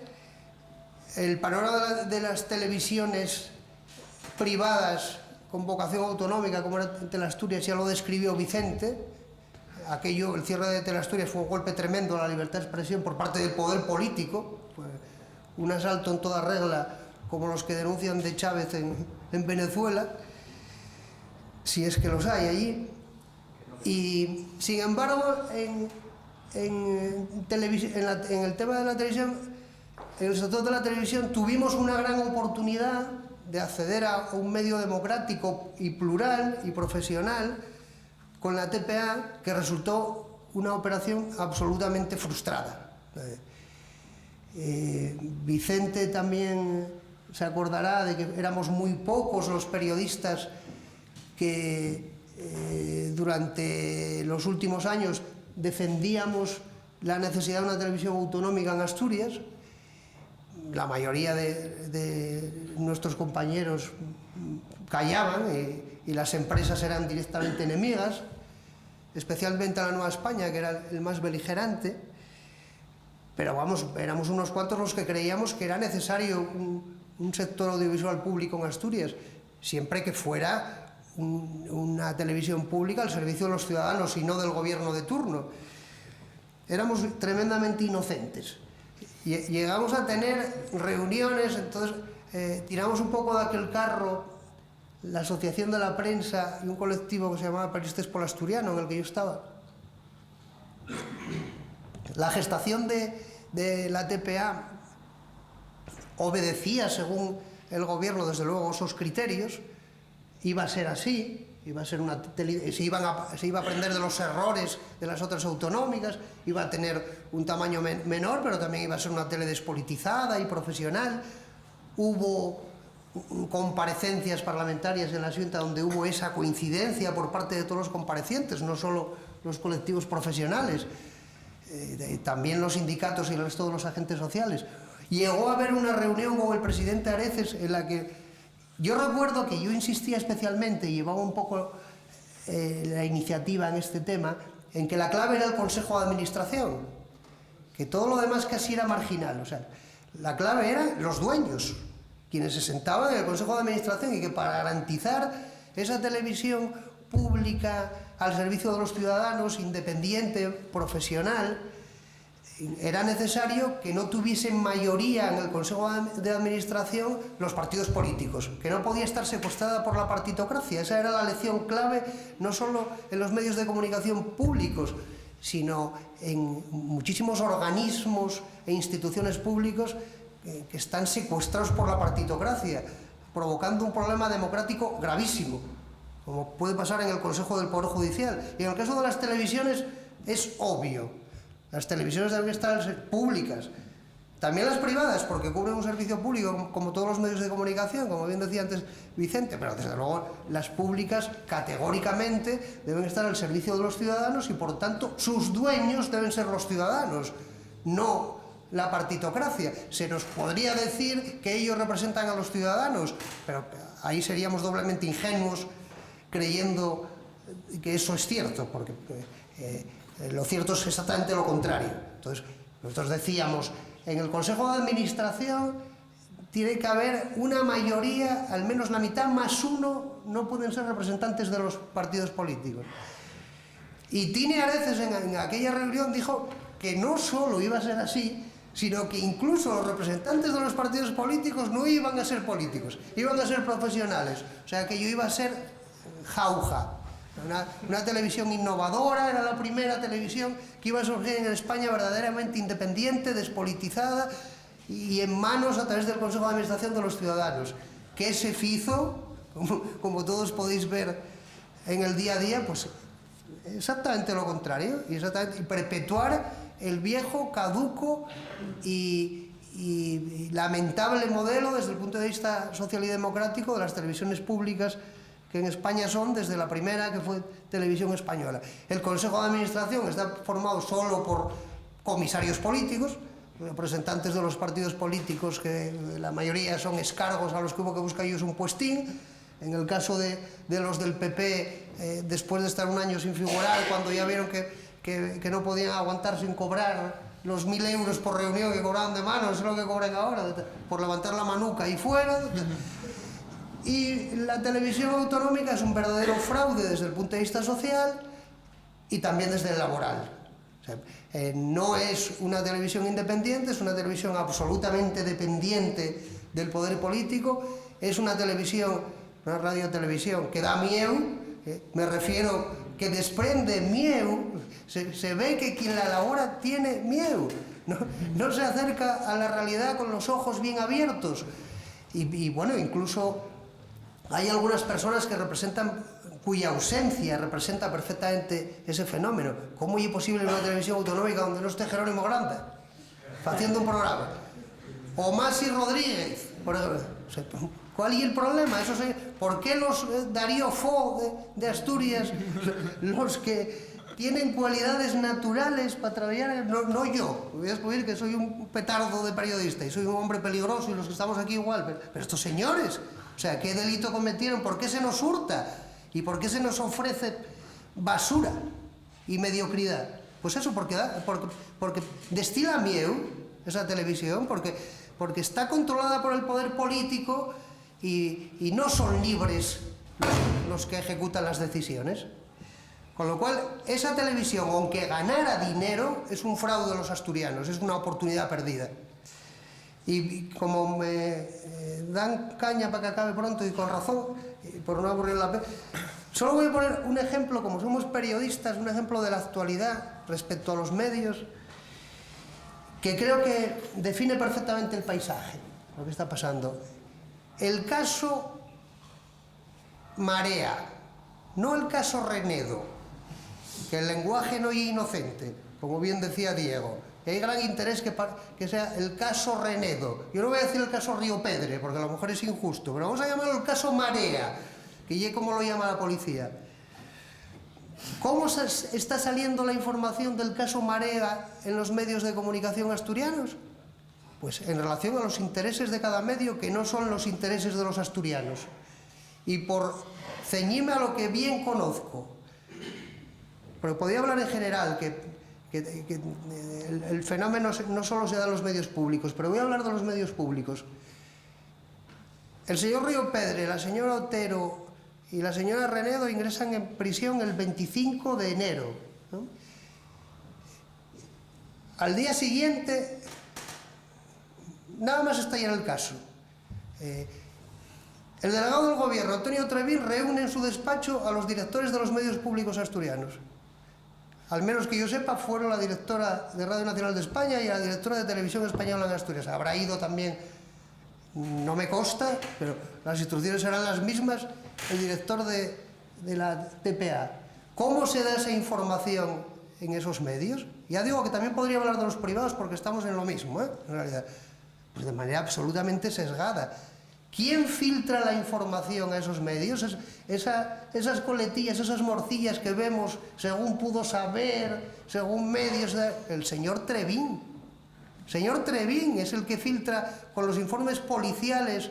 El panorama de las televisiones privadas con vocación autonómica, como era Teleasturias, ya lo describió Vicente. El cierre de Teleasturias fue un golpe tremendo a la libertad de expresión por parte del poder político, un asalto en toda regla, como los que denuncian de Chávez en Venezuela, si es que los hay allí. Y sin embargo, en el tema de la televisión, en el sector de la televisión, tuvimos una gran oportunidad de acceder a un medio democrático y plural y profesional con la TPA, que resultó una operación absolutamente frustrada. Vicente también se acordará de que éramos muy pocos los periodistas que durante los últimos años defendíamos la necesidad de una televisión autonómica en Asturias. La mayoría de nuestros compañeros callaban y las empresas eran directamente enemigas, especialmente la Nueva España, que era el más beligerante. Pero vamos, éramos unos cuantos los que creíamos que era necesario un sector audiovisual público en Asturias, siempre que fuera una televisión pública al servicio de los ciudadanos y no del gobierno de turno. Éramos tremendamente inocentes. Llegamos a tener reuniones, entonces tiramos un poco de aquel carro, la Asociación de la Prensa y un colectivo que se llamaba Periodistas por Asturiano, en el que yo estaba. La gestación de la TPA obedecía, según el gobierno, desde luego, esos criterios. Iba a ser así, se iba a aprender de los errores de las otras autonómicas, iba a tener un tamaño menor, pero también iba a ser una tele despolitizada y profesional. Hubo comparecencias parlamentarias en la Xunta donde hubo esa coincidencia por parte de todos los comparecientes, no solo los colectivos profesionales, también los sindicatos y el resto de los agentes sociales. Llegó a haber una reunión con el presidente Areces en la que yo recuerdo que yo insistía especialmente y llevaba un poco la iniciativa en este tema, en que la clave era el Consejo de Administración, que todo lo demás casi era marginal. O sea, la clave eran los dueños, quienes se sentaban en el Consejo de Administración, y que para garantizar esa televisión pública al servicio de los ciudadanos, independiente, profesional, era necesario que no tuviesen mayoría en el Consejo de Administración los partidos políticos, que no podía estar secuestrada por la partitocracia. Esa era la lección clave, no solo en los medios de comunicación públicos, sino en muchísimos organismos e instituciones públicos que están secuestrados por la partitocracia, provocando un problema democrático gravísimo, como puede pasar en el Consejo del Poder Judicial. Y en el caso de las televisiones es obvio. Las televisiones deben estar públicas, también las privadas, porque cubren un servicio público como todos los medios de comunicación, como bien decía antes Vicente, pero desde luego las públicas categóricamente deben estar al servicio de los ciudadanos y por tanto sus dueños deben ser los ciudadanos, no la partitocracia. Se nos podría decir que ellos representan a los ciudadanos, pero ahí seríamos doblemente ingenuos creyendo que eso es cierto, porque lo cierto es exactamente lo contrario. Entonces, nosotros decíamos, en el Consejo de Administración tiene que haber una mayoría, al menos la mitad más uno, no pueden ser representantes de los partidos políticos. Y Tini Areces en aquella reunión dijo que no solo iba a ser así, sino que incluso los representantes de los partidos políticos no iban a ser políticos, iban a ser profesionales. O sea, que yo iba a ser jauja. Una televisión innovadora, era la primera televisión que iba a surgir en España verdaderamente independiente, despolitizada y en manos a través del Consejo de Administración de los ciudadanos. ¿Qué se hizo? Como todos podéis ver en el día a día, pues exactamente lo contrario, y perpetuar el viejo, caduco y lamentable modelo desde el punto de vista social y democrático de las televisiones públicas que en España son desde la primera, que fue Televisión Española. El Consejo de Administración está formado solo por comisarios políticos, representantes de los partidos políticos, que la mayoría son escargos a los que hubo que buscar ellos un puestín. En el caso de los del PP, después de estar un año sin figurar, cuando ya vieron que no podían aguantar sin cobrar los 1.000 euros por reunión que cobraban de mano, eso es lo que cobran ahora, por levantar la manuca y fuera. Y la televisión autonómica es un verdadero fraude desde el punto de vista social y también desde el laboral. O sea, no es una televisión independiente, es una televisión absolutamente dependiente del poder político, es una televisión, una radiotelevisión que da miedo, me refiero que desprende miedo, se ve que quien la elabora tiene miedo, no se acerca a la realidad con los ojos bien abiertos. Y bueno, incluso hay algunas personas que cuya ausencia representa perfectamente ese fenómeno. ¿Cómo es posible en una televisión autonómica donde no esté Jerónimo Granda haciendo un programa? O Masi Rodríguez, por ejemplo. ¿Cuál es el problema? ¿Por qué los Darío Fo de Asturias, los que tienen cualidades naturales para trabajar? No yo, voy a descubrir que soy un petardo de periodista y soy un hombre peligroso y los que estamos aquí igual. Pero estos señores, o sea, ¿qué delito cometieron? ¿Por qué se nos hurta? ¿Y por qué se nos ofrece basura y mediocridad? Pues eso, porque destila miedo esa televisión, porque está controlada por el poder político y no son libres los que ejecutan las decisiones. Con lo cual, esa televisión, aunque ganara dinero, es un fraude de los asturianos, es una oportunidad perdida. Y como me dan caña para que acabe pronto y con razón, por no aburrir la pena, solo voy a poner un ejemplo, como somos periodistas, un ejemplo de la actualidad respecto a los medios, que creo que define perfectamente el paisaje, lo que está pasando. El caso Marea, no el caso Renedo, que el lenguaje no es inocente, como bien decía Diego. Y hay gran interés que sea el caso Renedo. Yo no voy a decir el caso Río Pedre, porque a lo mejor es injusto, pero vamos a llamarlo el caso Marea, que es como lo llama la policía. ¿Cómo está saliendo la información del caso Marea en los medios de comunicación asturianos? Pues en relación a los intereses de cada medio, que no son los intereses de los asturianos. Y por ceñirme a lo que bien conozco, pero podría hablar en general, que el fenómeno no solo se da en los medios públicos, pero voy a hablar de los medios públicos. El señor Río Pedre, la señora Otero y la señora Renedo ingresan en prisión el 25 de enero, ¿no? Al día siguiente, nada más estallar el caso, el delegado del gobierno, Antonio Trevín, reúne en su despacho a los directores de los medios públicos asturianos. Al menos que yo sepa, fueron la directora de Radio Nacional de España y la directora de Televisión Española en Asturias. Habrá ido también, no me consta, pero las instrucciones serán las mismas, el director de la TPA. ¿Cómo se da esa información en esos medios? Ya digo que también podría hablar de los privados porque estamos en lo mismo, en realidad. Pues de manera absolutamente sesgada. ¿Quién filtra la información a esos medios? Esas coletillas, esas morcillas que vemos según pudo saber, según medios... El señor Trevín. El señor Trevín es el que filtra con los informes policiales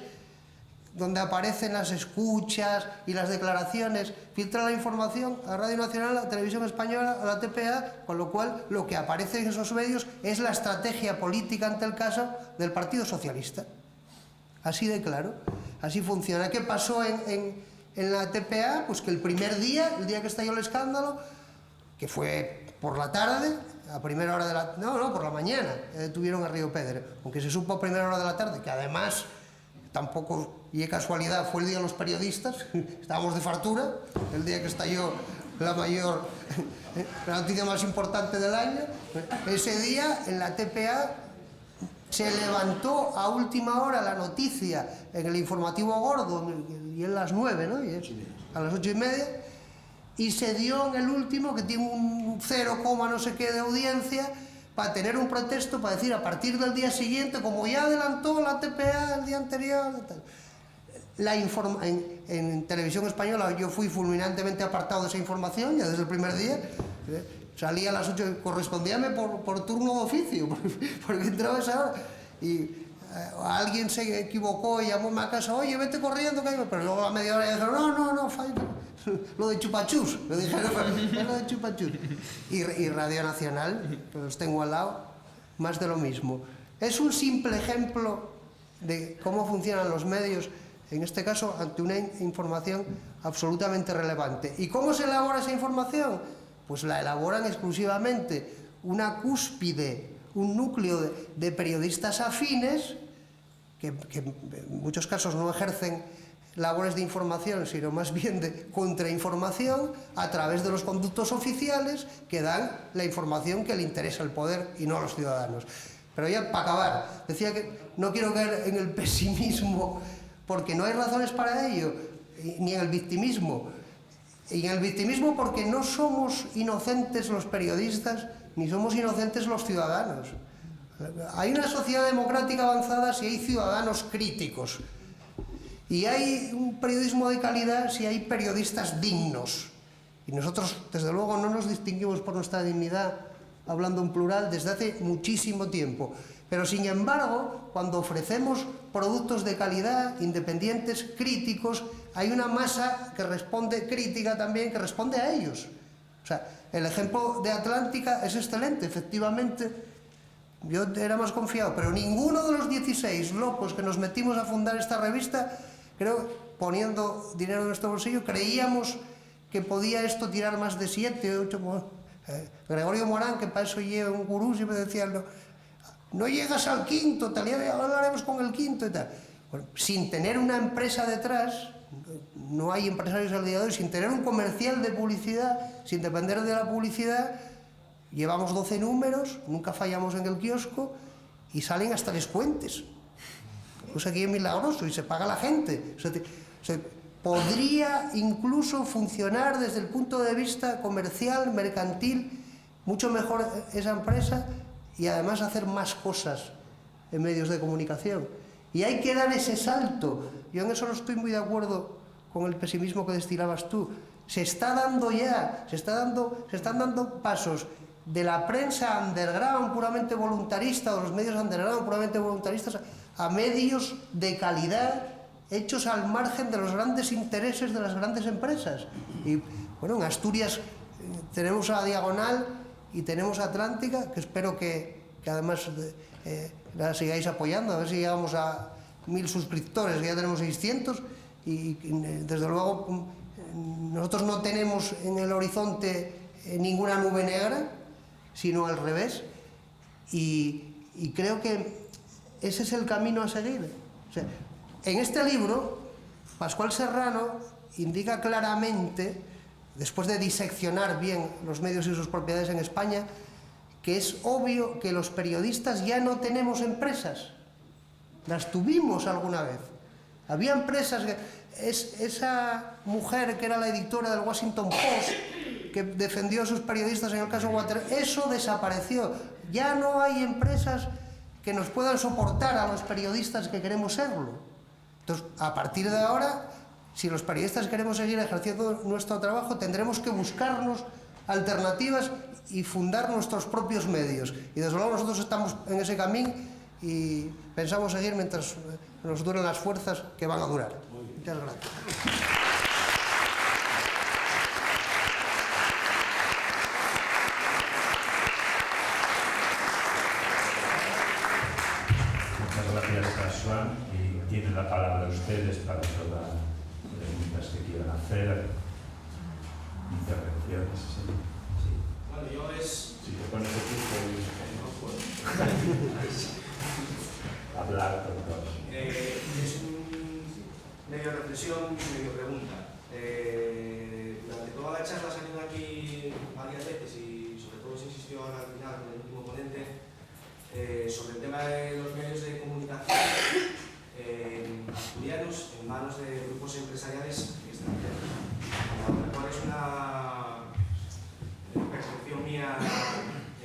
donde aparecen las escuchas y las declaraciones, filtra la información a Radio Nacional, a Televisión Española, a la TPA, con lo cual lo que aparece en esos medios es la estrategia política ante el caso del Partido Socialista. Así de claro, así funciona. ¿Qué pasó en la TPA? Pues que el primer día, el día que estalló el escándalo, que fue por la tarde, a primera hora de la... No, por la mañana, detuvieron a Río Pedre. Aunque se supo a primera hora de la tarde, que además, tampoco, y de casualidad, fue el día de los periodistas, estábamos de fartura, el día que estalló la noticia más importante del año. Ese día, en la TPA, se levantó a última hora la noticia en el informativo gordo, y en las 9, ¿no? A las 8:30, y se dio en el último, que tiene un 0, no sé qué de audiencia, para tener un pretexto para decir a partir del día siguiente, como ya adelantó la TPA el día anterior, tal. En Televisión Española yo fui fulminantemente apartado de esa información, ya desde el primer día. Salía a las 8, correspondíame por turno de oficio, porque entraba esa hora. Y alguien se equivocó y llamó a casa, oye, vete corriendo, pero luego a media hora dijeron, no, falla. Lo de chupachús, lo dijeron, lo de chupachús. Y Radio Nacional, pues los tengo al lado, más de lo mismo. Es un simple ejemplo de cómo funcionan los medios, en este caso, ante una información absolutamente relevante. ¿Y cómo se elabora esa información? Pues la elaboran exclusivamente una cúspide, un núcleo de periodistas afines, que en muchos casos no ejercen labores de información, sino más bien de contrainformación, a través de los conductos oficiales que dan la información que le interesa al poder y no a los ciudadanos. Pero ya para acabar, decía que no quiero caer en el pesimismo, porque no hay razones para ello, ni en el victimismo. Y en el victimismo porque no somos inocentes los periodistas, ni somos inocentes los ciudadanos. Hay una sociedad democrática avanzada si hay ciudadanos críticos. Y hay un periodismo de calidad si hay periodistas dignos. Y nosotros, desde luego, no nos distinguimos por nuestra dignidad, hablando en plural, desde hace muchísimo tiempo. Pero, sin embargo, cuando ofrecemos productos de calidad, independientes, críticos, hay una masa que responde, crítica también, que responde a ellos. O sea, el ejemplo de Atlántica es excelente, efectivamente. Yo era más confiado, pero ninguno de los 16 locos que nos metimos a fundar esta revista, creo, poniendo dinero en nuestro bolsillo, creíamos que podía esto tirar más de 7, 8... Gregorio Morán, que para eso lleva un gurú, siempre decía, no llegas al quinto, tal, ya hablaremos con el quinto y tal. Bueno, sin tener una empresa detrás, no hay empresarios al día de hoy, sin tener un comercial de publicidad, sin depender de la publicidad, llevamos 12 números, nunca fallamos en el kiosco y salen hasta descuentes. Cosa que es milagroso y se paga la gente. O sea, podría incluso funcionar desde el punto de vista comercial, mercantil, mucho mejor esa empresa y además hacer más cosas en medios de comunicación. Y hay que dar ese salto. Yo en eso no estoy muy de acuerdo con el pesimismo que destilabas tú. Se está dando ya, se están dando pasos de la prensa underground puramente voluntarista, o los medios underground puramente voluntaristas, a medios de calidad hechos al margen de los grandes intereses de las grandes empresas. Y bueno, en Asturias tenemos a Diagonal y tenemos a Atlántica, que espero que además la sigáis apoyando, a ver si llegamos a 1000 suscriptores, que ya tenemos 600, y desde luego nosotros no tenemos en el horizonte ninguna nube negra, sino al revés, y creo que ese es el camino a seguir. O sea, en este libro, Pascual Serrano indica claramente, después de diseccionar bien los medios y sus propiedades en España, que es obvio que los periodistas ya no tenemos empresas. Las tuvimos alguna vez. Había empresas que... esa mujer que era la editora del Washington Post, que defendió a sus periodistas en el caso Watergate, eso desapareció. Ya no hay empresas que nos puedan soportar a los periodistas que queremos serlo. Entonces, a partir de ahora, si los periodistas queremos seguir ejerciendo nuestro trabajo, tendremos que buscarnos alternativas y fundar nuestros propios medios. Y desde luego nosotros estamos en ese camino y pensamos seguir mientras nos duren las fuerzas que van a durar. Muchas gracias. Muchas gracias a Joan y tienen la palabra ustedes para todas las preguntas que quieran hacer, intervenciones. Sí. Bueno, yo es... Si te pones aquí, hablar con todos. Es un medio reflexión y medio pregunta. Durante toda la charla salió aquí varias veces y sobre todo se insistió ahora al final con el último ponente sobre el tema de los medios de comunicación asturianos en manos de grupos empresariales extranjeros. A lo mejor es una percepción mía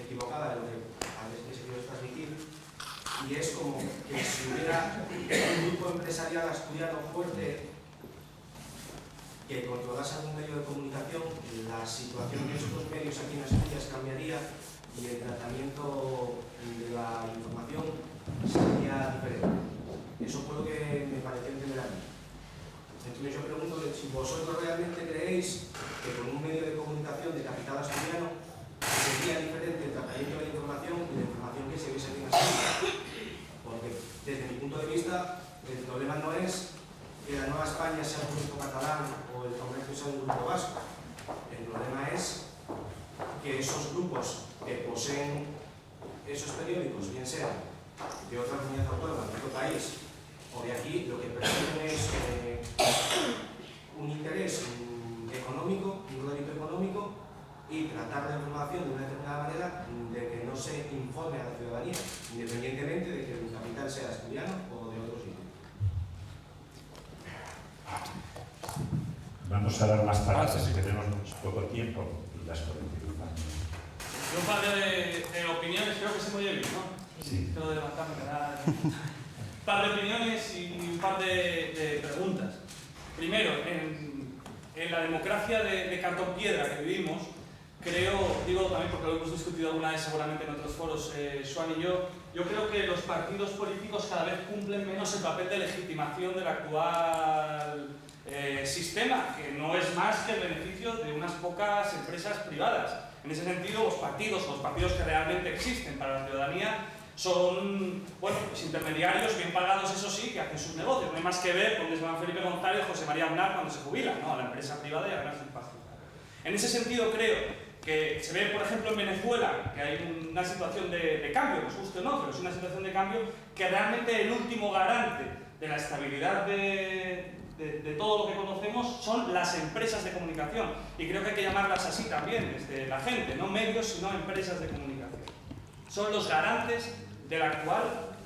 equivocada de lo que a veces he querido transmitir, y es como que si hubiera un grupo empresarial asturiano fuerte que controlase algún medio de comunicación, la situación de estos medios aquí en Asturias cambiaría y el tratamiento de la información sería diferente. Eso fue lo que me pareció entender a mí. Entonces yo pregunto si vosotros realmente creéis que con un medio de comunicación de capital asturiano sería diferente el tratamiento de la información y la información que se viese aquí en Asturias. Porque desde mi punto de vista el problema no es que la Nueva España sea un grupo catalán o el Comercio sea un grupo vasco. El problema es que esos grupos que poseen esos periódicos, bien sean de otra comunidad autónoma, de otro país o de aquí, lo que persiguen es un interés económico, un rédito económico, y tratar la información de una determinada manera de que no se informe a la ciudadanía, independientemente de que el capital sea asturiano o de otro sitio. Vamos a dar más palabras, que tenemos poco tiempo y las podemos utilizar. Un par de opiniones, creo que se me oye bien, ¿no? Sí. Tengo de levantarme, me da... Un par de opiniones y un par de preguntas. Primero, en la democracia de cartón piedra que vivimos, creo, digo también porque lo hemos discutido alguna vez seguramente en otros foros, Joan y yo creo que los partidos políticos cada vez cumplen menos el papel de legitimación del actual sistema, que no es más que el beneficio de unas pocas empresas privadas. En ese sentido, los partidos que realmente existen para la ciudadanía son, bueno, pues intermediarios bien pagados, eso sí, que hacen sus negocios. No hay más que ver con Juan Felipe González y José María Aznar cuando se jubilan, ¿no? A la empresa privada y a ganar su espacio. En ese sentido, creo que se ve, por ejemplo, en Venezuela, que hay una situación de cambio, nos guste o no, pero es una situación de cambio que realmente el último garante de la estabilidad de todo lo que conocemos son las empresas de comunicación. Y creo que hay que llamarlas así también, desde la gente, no medios, sino empresas de comunicación. Son los garantes del actual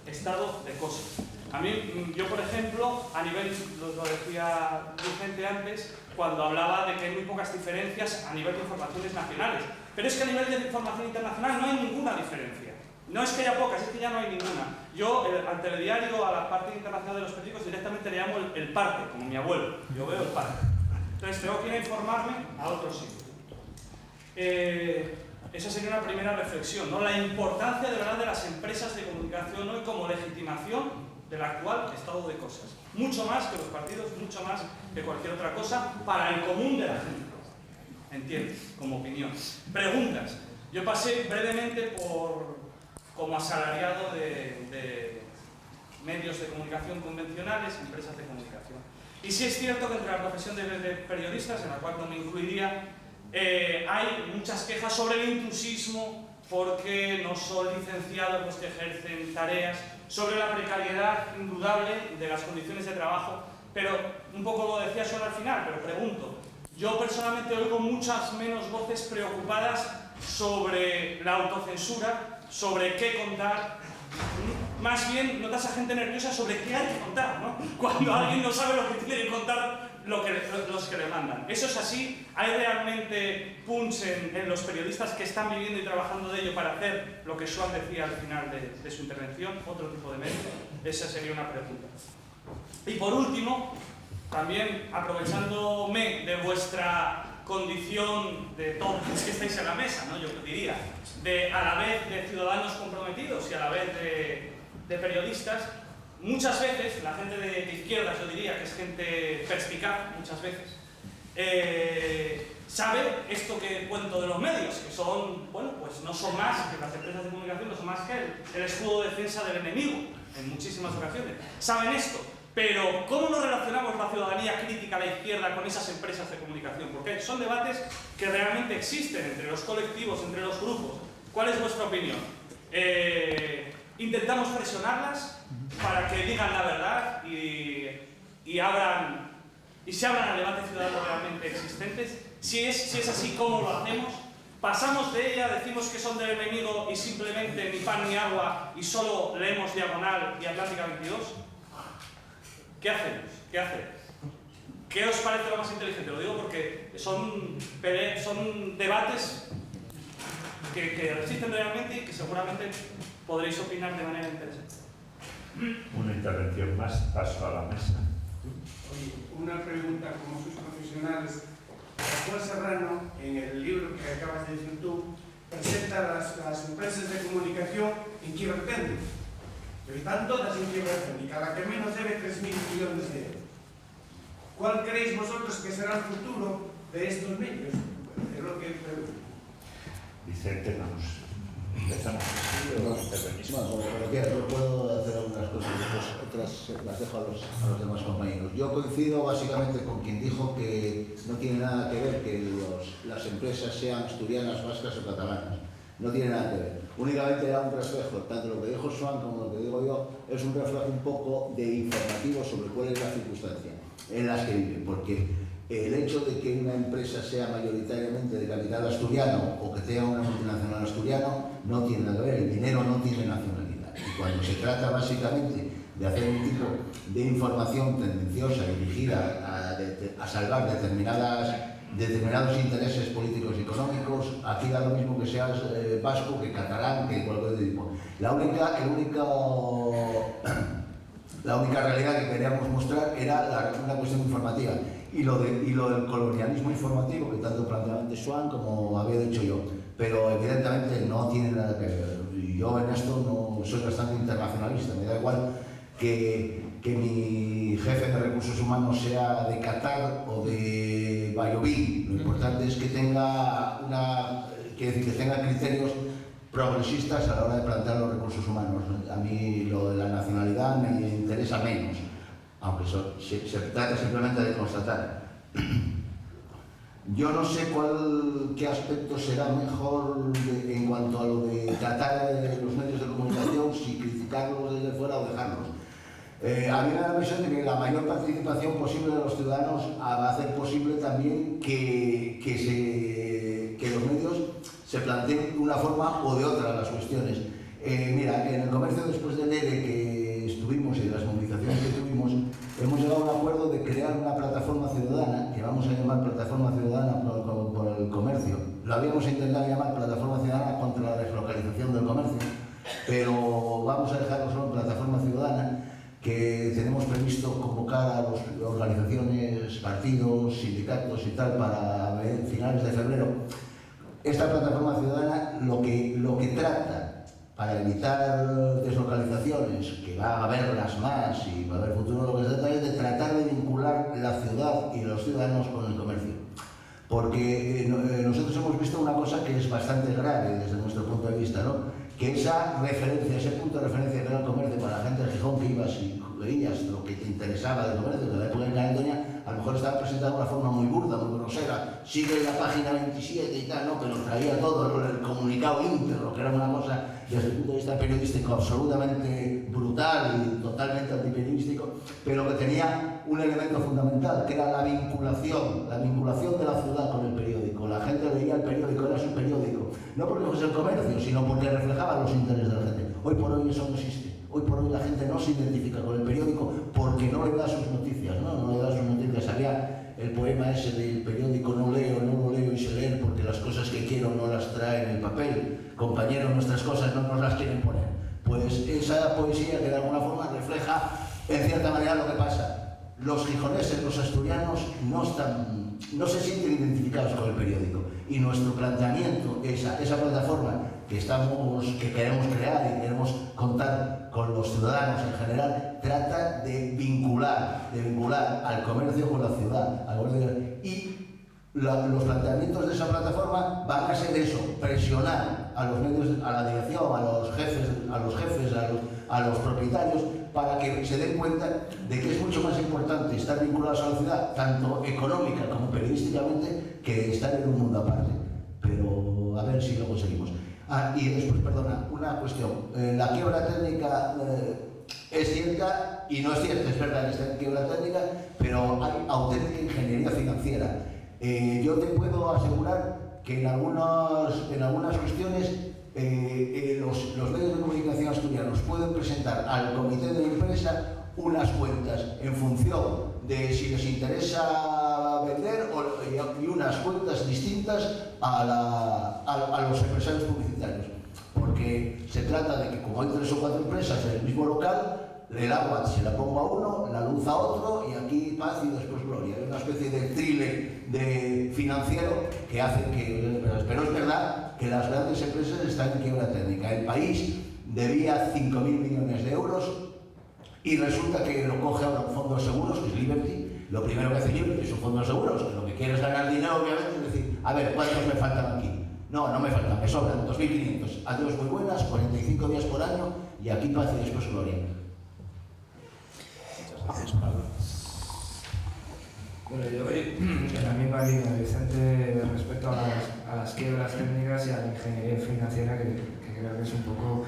estado de cosas. A mí, yo por ejemplo, a nivel, lo decía Vicente antes, cuando hablaba de que hay muy pocas diferencias a nivel de informaciones nacionales. Pero es que a nivel de información internacional no hay ninguna diferencia. No es que haya pocas, es que ya no hay ninguna. Yo, al telediario, a la parte internacional de los periódicos, directamente le llamo el parte, como mi abuelo. Yo veo el parte. Entonces tengo que ir a informarme a otro sitio. Esa sería una primera reflexión, ¿no? La importancia de verdad de las empresas de comunicación hoy como legitimación del actual estado de cosas. Mucho más que los partidos, mucho más que cualquier otra cosa para el común de la gente. Entiendo, como opinión. Preguntas. Yo pasé brevemente como asalariado de medios de comunicación convencionales, empresas de comunicación. Y sí es cierto que entre la profesión de periodistas, en la cual no me incluiría, hay muchas quejas sobre el intrusismo, porque no son licenciados los que ejercen tareas, sobre la precariedad indudable de las condiciones de trabajo, pero un poco lo decía solo al final, pero pregunto, yo personalmente oigo muchas menos voces preocupadas sobre la autocensura, sobre qué contar, más bien notas a gente nerviosa sobre qué hay que contar, ¿no? Cuando alguien no sabe lo que tiene que contar los que le mandan. ¿Eso es así? ¿Hay realmente punch en los periodistas que están viviendo y trabajando de ello para hacer lo que Joan decía al final de su intervención? ¿Otro tipo de medio? Esa sería una pregunta. Y por último, también aprovechándome de vuestra condición de todos los que estáis en la mesa, ¿no? Yo diría, a la vez de ciudadanos comprometidos y a la vez de periodistas, muchas veces, la gente de izquierdas, yo diría que es gente perspicaz, muchas veces, sabe esto que cuento de los medios, que son, bueno, pues no son más que las empresas de comunicación, no son más que el escudo de defensa del enemigo, en muchísimas ocasiones. Saben esto, pero ¿cómo nos relacionamos la ciudadanía crítica a la izquierda con esas empresas de comunicación? Porque son debates que realmente existen entre los colectivos, entre los grupos. ¿Cuál es vuestra opinión? ¿Intentamos presionarlas para que digan la verdad y se abran al debate ciudadano realmente existentes? Si es así, ¿cómo lo hacemos? ¿Pasamos de ella, decimos que son del enemigo y simplemente ni pan ni agua y solo leemos Diagonal y Atlántica 22? ¿Qué hacemos? ¿Qué hacemos? ¿Qué os parece lo más inteligente? Lo digo porque son debates que existen realmente y que seguramente podréis opinar de manera interesante. Una intervención más, paso a la mesa. Oye, una pregunta, como sois profesionales, Juan Serrano, en el libro que acabas de decir tú, presenta las empresas de comunicación en quiebra técnica. Pero están todas en quiebra técnica, la que menos debe 3.000 millones de euros. ¿Cuál creéis vosotros que será el futuro de estos medios? Es lo que pregunto. Vicente, vamos. Empezamos así o intervenís. Yo puedo hacer algunas cosas y después otras las dejo a los demás compañeros. Yo coincido básicamente con quien dijo que no tiene nada que ver que las empresas sean asturianas, vascas o catalanas. No tiene nada que ver. Únicamente era un reflejo, tanto lo que dijo Joan como lo que digo yo, es un reflejo un poco de informativo sobre cuál es la circunstancia en las que viven. Porque el hecho de que una empresa sea mayoritariamente de capital asturiano o que tenga una multinacional asturiano no tiene nada que ver, el dinero no tiene nacionalidad. Y cuando se trata básicamente de hacer un tipo de información tendenciosa dirigida a salvar determinados intereses políticos y económicos, aquí da lo mismo que seas vasco, que catalán, que cualquier tipo. La única realidad que queríamos mostrar era una cuestión informativa y lo del colonialismo informativo que tanto planteaba antes Joan como había dicho yo, pero evidentemente no tiene nada que ver. Yo en esto no soy bastante internacionalista, me da igual que mi jefe de recursos humanos sea de Qatar o de Valladolid. Lo importante es que tenga criterios progresistas a la hora de plantear los recursos humanos. A mí lo de la nacionalidad me interesa menos, aunque se trata simplemente de constatar. Yo no sé qué aspecto será mejor en cuanto a lo de tratar los medios de comunicación, si criticarlos desde fuera o dejarlos. A mí me da la impresión de que la mayor participación posible de los ciudadanos va a hacer posible también que los medios se planteen de una forma o de otra las cuestiones. Mira, en el comercio después del ERE que estuvimos y de las movilizaciones que tuvimos, hemos llegado a un acuerdo de crear una plataforma ciudadana, que vamos a llamar Plataforma Ciudadana por el Comercio. Lo habíamos intentado llamar Plataforma Ciudadana contra la deslocalización del comercio, pero vamos a dejarlo solo en Plataforma Ciudadana, que tenemos previsto convocar a las organizaciones, partidos, sindicatos y tal para finales de febrero. Esta plataforma ciudadana lo que trata, para evitar deslocalizaciones, que va a haberlas más y va a haber futuro, lo que se trata es de tratar de vincular la ciudad y los ciudadanos con el comercio. Porque nosotros hemos visto una cosa que es bastante grave desde nuestro punto de vista, ¿no? Que esa referencia, ese punto de referencia que era el comercio para la gente de Gijón, que ibas y veías lo que te interesaba del comercio, de la época en Carantoña, a lo mejor estaba presentado de una forma muy burda, muy grosera, sigue la página 27 y tal, ¿no? Que nos traía todo, el comunicado íntegro, que era una cosa desde el punto de vista periodístico absolutamente brutal y totalmente antiperiodístico, pero que tenía un elemento fundamental, que era la vinculación de la ciudad con el periódico. La gente leía el periódico, era su periódico, no porque fuese el comercio, sino porque reflejaba los intereses de la gente. Hoy por hoy eso no existe. Hoy por hoy la gente no se identifica con el periódico porque no le da sus noticias, no le da sus noticias. Había el poema ese del periódico no lo leo y sé leer porque las cosas que quiero no las trae en el papel. Compañero, nuestras cosas no nos las quieren poner. Pues esa poesía que de alguna forma refleja en cierta manera lo que pasa. Los gijoneses, los asturianos no se sienten identificados con el periódico y nuestro planteamiento, esa plataforma que queremos crear y queremos contar con los ciudadanos en general, trata de vincular al comercio con la ciudad. Y los planteamientos de esa plataforma van a ser eso, presionar a los medios, a la dirección, a los jefes, a los propietarios, para que se den cuenta de que es mucho más importante estar vinculados a la ciudad, tanto económica como periodísticamente, que estar en un mundo aparte. Pero a ver si lo conseguimos. Y después, perdona, una cuestión. La quiebra técnica es cierta y no es cierta. Es verdad que está en quiebra técnica, pero hay auténtica ingeniería financiera. Yo te puedo asegurar que en algunas cuestiones los medios de comunicación asturianos pueden presentar al comité de la empresa unas cuentas en función de si les interesa vender y unas cuentas distintas a los empresarios publicitarios, porque se trata de que como hay 3 o 4 empresas en el mismo local, el agua se la pongo a uno, la luz a otro y aquí paz y después gloria. Es una especie de thriller financiero que hace que... Pero es verdad que las grandes empresas están en quiebra técnica. El país debía 5.000 millones de euros y resulta que lo coge ahora un fondo de seguros, que es Liberty. Lo primero que hace Liberty es un fondo de seguros, que lo que quiere es ganar dinero, obviamente, es decir, a ver, ¿cuántos me faltan aquí? No me faltan, me sobran 2.500. Adiós muy buenas, 45 días por año y aquí paz y después gloria. Gracias, Pablo. Bueno, yo voy en la misma línea, Vicente, respecto a las quiebras técnicas y a la ingeniería financiera, que creo que es un poco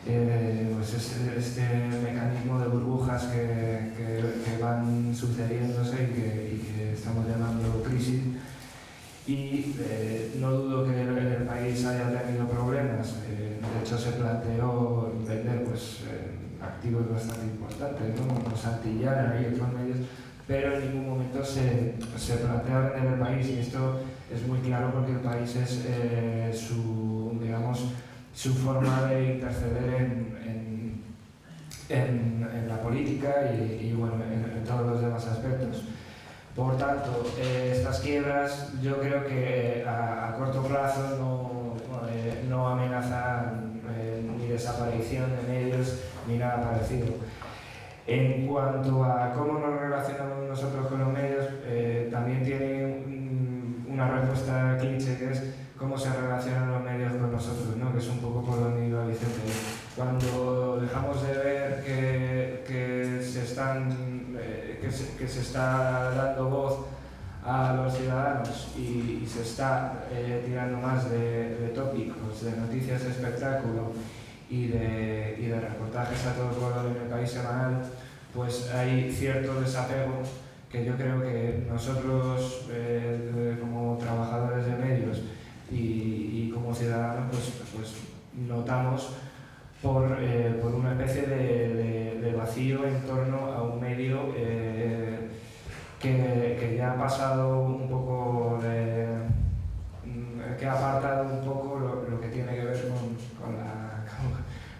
pues este mecanismo de burbujas que van sucediéndose y que estamos llamando Santillana y otros medios, pero en ningún momento se plantea vender el país, y esto es muy claro porque el país es su forma de interceder en la política y bueno, en todos los demás aspectos. Por tanto, estas quiebras yo creo que a corto plazo no amenazan ni desaparición de medios ni nada parecido. En cuanto a cómo nos relacionamos nosotros con los medios, también tiene una respuesta cliché, que es cómo se relacionan los medios con nosotros, ¿no? Que es un poco por donde iba Vicente. Cuando dejamos de ver que se está dando voz a los ciudadanos y se está tirando más de tópicos, de noticias de espectáculo y de reportajes a todo color en el país semanal, pues hay cierto desapego que yo creo que nosotros como trabajadores de medios y como ciudadanos pues notamos por una especie de vacío en torno a un medio que ya ha pasado un poco que ha apartado un poco lo que tiene que ver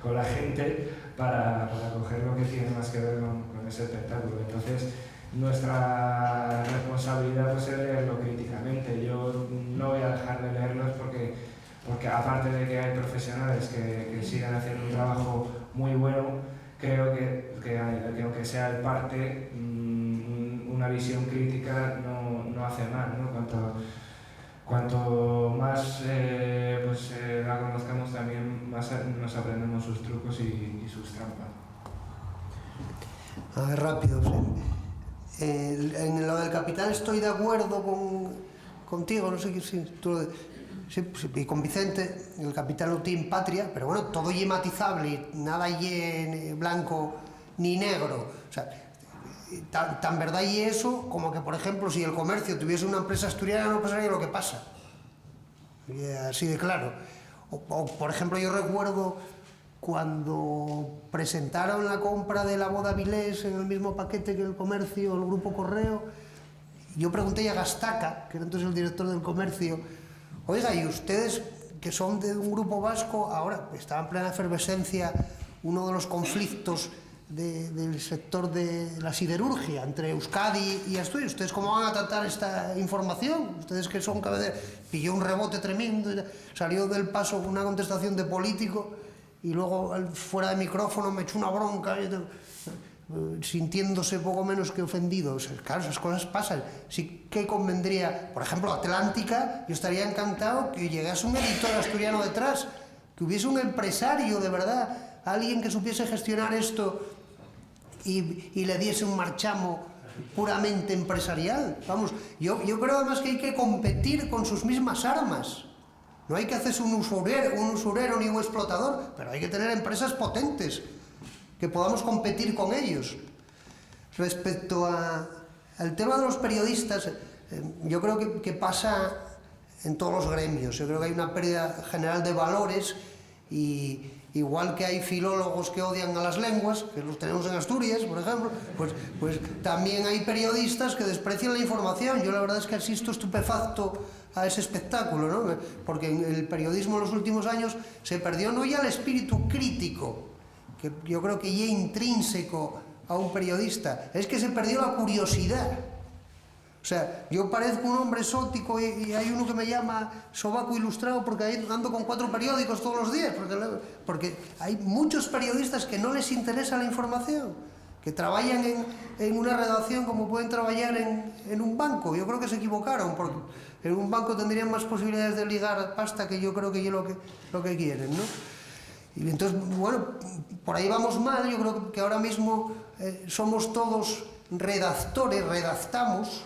con la gente para coger lo que tiene más que ver con ese espectáculo. Entonces, nuestra responsabilidad pues, es leerlo críticamente. Yo no voy a dejar de leerlos porque aparte de que hay profesionales que siguen haciendo un trabajo muy bueno, creo que aunque sea en parte, una visión crítica no hace mal, ¿no? Cuanto más la conozcamos, también más nos aprendemos sus trucos y sus trampas. A ver, rápido. En lo del capital estoy de acuerdo contigo, no sé si tú... Sí, y con Vicente, el capital no tiene patria, pero bueno, todo es matizable, nada es blanco ni negro. O sea, tan verdad y eso como que, por ejemplo, si el comercio tuviese una empresa asturiana no pasaría lo que pasa. Así de claro. O por ejemplo, yo recuerdo cuando presentaron la compra de la boda Vilés en el mismo paquete que el comercio, el grupo Correo, yo pregunté a Gastaca, que era entonces el director del comercio, oiga, ¿y ustedes que son de un grupo vasco, ahora estaba en plena efervescencia uno de los conflictos del sector de la siderurgia entre Euskadi y Asturias, ¿ustedes cómo van a tratar esta información? Ustedes que son cabeceras, pilló un rebote tremendo, salió del paso una contestación de político y luego fuera de micrófono me echó una bronca, sintiéndose poco menos que ofendido. O sea, claro, esas cosas pasan. Sí que convendría, por ejemplo, Atlántica, yo estaría encantado que llegase un editor asturiano detrás, que hubiese un empresario de verdad, alguien que supiese gestionar esto y le diese un marchamo puramente empresarial. Vamos, yo creo además que hay que competir con sus mismas armas. No hay que hacerse un usurero ni un explotador, pero hay que tener empresas potentes que podamos competir con ellos. Respecto al tema de los periodistas, yo creo que pasa en todos los gremios. Yo creo que hay una pérdida general de valores y igual que hay filólogos que odian a las lenguas, que los tenemos en Asturias, por ejemplo, pues también hay periodistas que desprecian la información. Yo la verdad es que asisto estupefacto a ese espectáculo, ¿no? Porque en el periodismo en los últimos años se perdió no ya el espíritu crítico, que yo creo que ya intrínseco a un periodista, es que se perdió la curiosidad. O sea, yo parezco un hombre exótico y hay uno que me llama sobaco ilustrado porque ando con 4 periódicos todos los días, porque hay muchos periodistas que no les interesa la información, que trabajan en una redacción como pueden trabajar en un banco. Yo creo que se equivocaron, porque en un banco tendrían más posibilidades de ligar pasta, que yo creo que es lo que quieren, ¿no? Y entonces, bueno, por ahí vamos mal. Yo creo que ahora mismo somos todos redactores, redactamos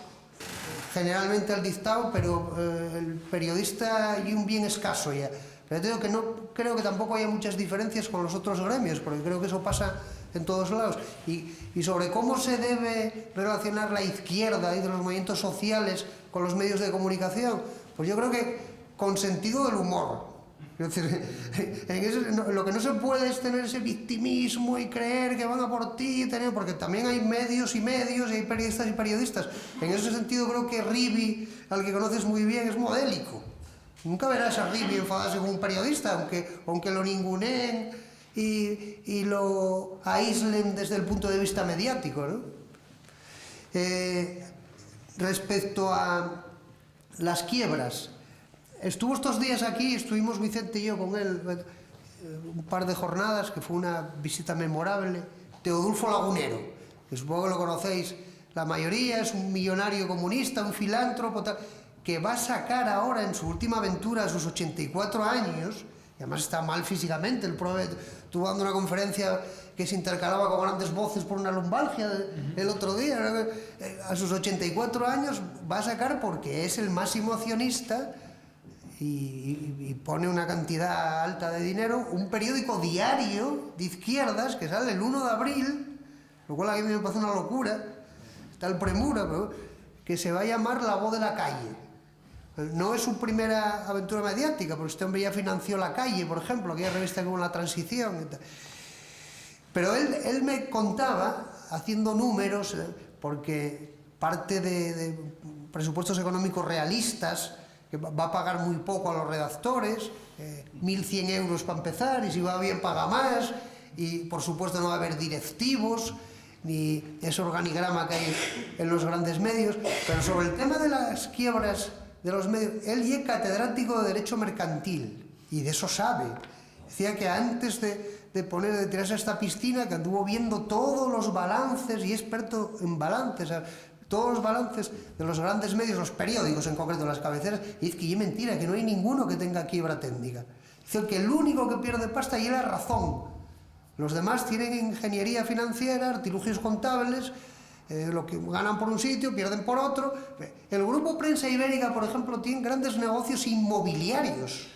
generalmente el dictado, pero el periodista hay un bien escaso ya. Pero te digo que no creo que tampoco haya muchas diferencias con los otros gremios, porque creo que eso pasa en todos lados. Y sobre cómo se debe relacionar la izquierda y de los movimientos sociales con los medios de comunicación, pues yo creo que con sentido del humor. Es decir, lo que no se puede es tener ese victimismo y creer que van a por ti, porque también hay medios y medios, y hay periodistas y periodistas. En ese sentido creo que Rivi, al que conoces muy bien, es modélico. Nunca verás a Rivi enfadarse con un periodista, aunque lo ninguneen y lo aíslen desde el punto de vista mediático, ¿no? Respecto a las quiebras, estuvo estos días aquí, estuvimos Vicente y yo con él un par de jornadas, que fue una visita memorable. Teodulfo Lagunero, que supongo que lo conocéis la mayoría, es un millonario comunista, un filántropo, que va a sacar ahora en su última aventura a sus 84 años, y además está mal físicamente, estuvo dando una conferencia que se intercalaba con grandes voces por una lumbalgia el otro día, a sus 84 años va a sacar, porque es el máximo accionista y pone una cantidad alta de dinero, un periódico diario de izquierdas que sale el 1 de abril, lo cual a mí me parece una locura, está el premura, pero que se va a llamar La Voz de la Calle. No es su primera aventura mediática, porque este hombre ya financió La Calle, por ejemplo, aquella revista como La Transición y tal. Pero él me contaba, haciendo números, porque parte de presupuestos económicos realistas, que va a pagar muy poco a los redactores, 1.100 euros para empezar, y si va bien paga más, y por supuesto no va a haber directivos, ni ese organigrama que hay en los grandes medios. Pero sobre el tema de las quiebras de los medios, él ya es catedrático de Derecho Mercantil, y de eso sabe. Decía que antes de tirarse a esta piscina, que anduvo viendo todos los balances, y experto en balances, todos los balances de los grandes medios, los periódicos en concreto, las cabeceras, y dice que es mentira, que no hay ninguno que tenga quiebra técnica. Dice que el único que pierde pasta y la razón. Los demás tienen ingeniería financiera, artilugios contables, lo que ganan por un sitio, pierden por otro. El Grupo Prensa Ibérica, por ejemplo, tiene grandes negocios inmobiliarios.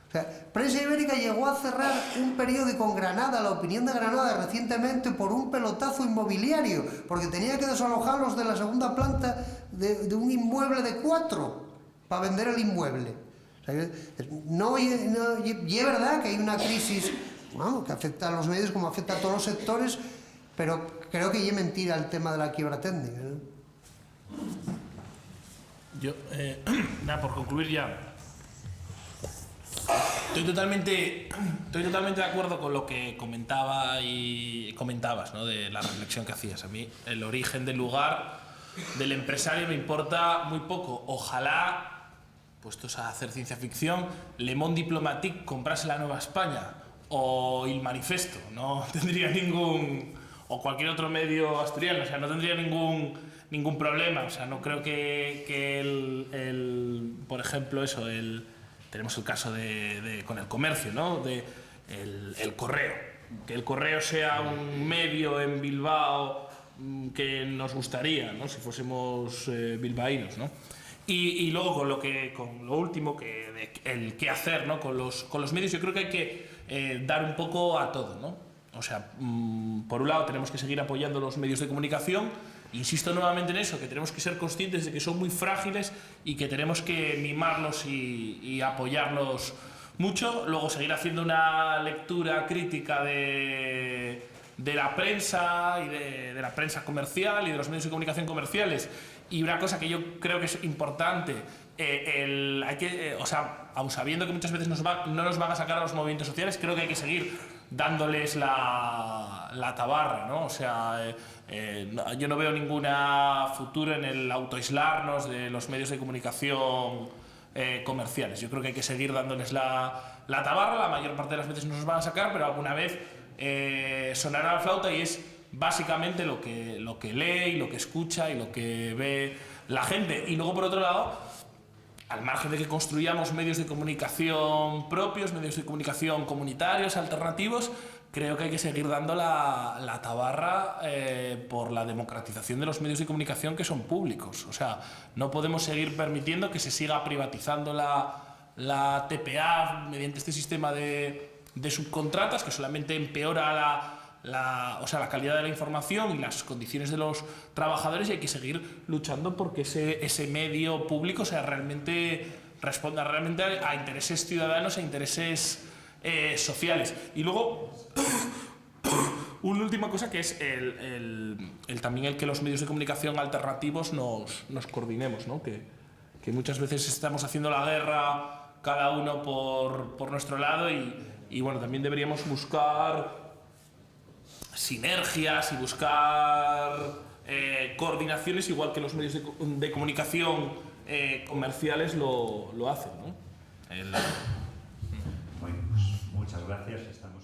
O sea, Prensa Ibérica llegó a cerrar un periódico en Granada, La Opinión de Granada, recientemente por un pelotazo inmobiliario, porque tenía que desalojarlos de la segunda planta de un inmueble de 4 para vender el inmueble. O sea, y es verdad que hay una crisis, bueno, que afecta a los medios como afecta a todos los sectores, pero creo que es mentira el tema de la quiebra técnica, ¿no? Yo, por concluir ya, estoy totalmente de acuerdo con lo que comentabas, ¿no? De la reflexión que hacías. A mí el origen del lugar del empresario me importa muy poco. Ojalá, puestos a hacer ciencia ficción, Le Monde Diplomatique comprase la Nueva España o El Manifesto. No tendría ningún... o cualquier otro medio asturiano, o sea, no tendría ningún problema. O sea, no creo que por ejemplo, eso, tenemos el caso con el comercio, ¿no? El correo. Que el correo sea un medio en Bilbao que nos gustaría, ¿no? Si fuésemos bilbaínos, ¿no? Y luego con lo último, el qué hacer, ¿no? Con los medios, yo creo que hay que dar un poco a todo, ¿no? O sea, por un lado tenemos que seguir apoyando los medios de comunicación. Insisto nuevamente en eso, que tenemos que ser conscientes de que son muy frágiles y que tenemos que mimarlos y apoyarlos mucho. Luego seguir haciendo una lectura crítica de la prensa y de la prensa comercial y de los medios de comunicación comerciales. Y una cosa que yo creo que es importante, aun sabiendo que muchas veces no nos van a sacar a los movimientos sociales, creo que hay que seguir dándoles la tabarra, ¿no? O sea, yo no veo ninguna futuro en el autoaislarnos de los medios de comunicación comerciales. Yo creo que hay que seguir dándoles la tabarra. La mayor parte de las veces no nos van a sacar, pero alguna vez sonará la flauta, y es básicamente lo que lee y lo que escucha y lo que ve la gente. Y luego, por otro lado, al margen de que construyamos medios de comunicación propios, medios de comunicación comunitarios, alternativos, creo que hay que seguir dando la tabarra por la democratización de los medios de comunicación que son públicos. O sea, no podemos seguir permitiendo que se siga privatizando la TPA mediante este sistema de subcontratas, que solamente empeora la calidad de la información y las condiciones de los trabajadores, y hay que seguir luchando porque ese medio público sea realmente responda realmente a intereses ciudadanos, a intereses sociales. Y luego, una última cosa, que es también el que los medios de comunicación alternativos nos coordinemos, ¿no? Que muchas veces estamos haciendo la guerra cada uno por nuestro lado y bueno, también deberíamos buscar sinergias y buscar coordinaciones, igual que los medios de comunicación comerciales lo hacen, ¿no? Bueno, pues muchas gracias. Estamos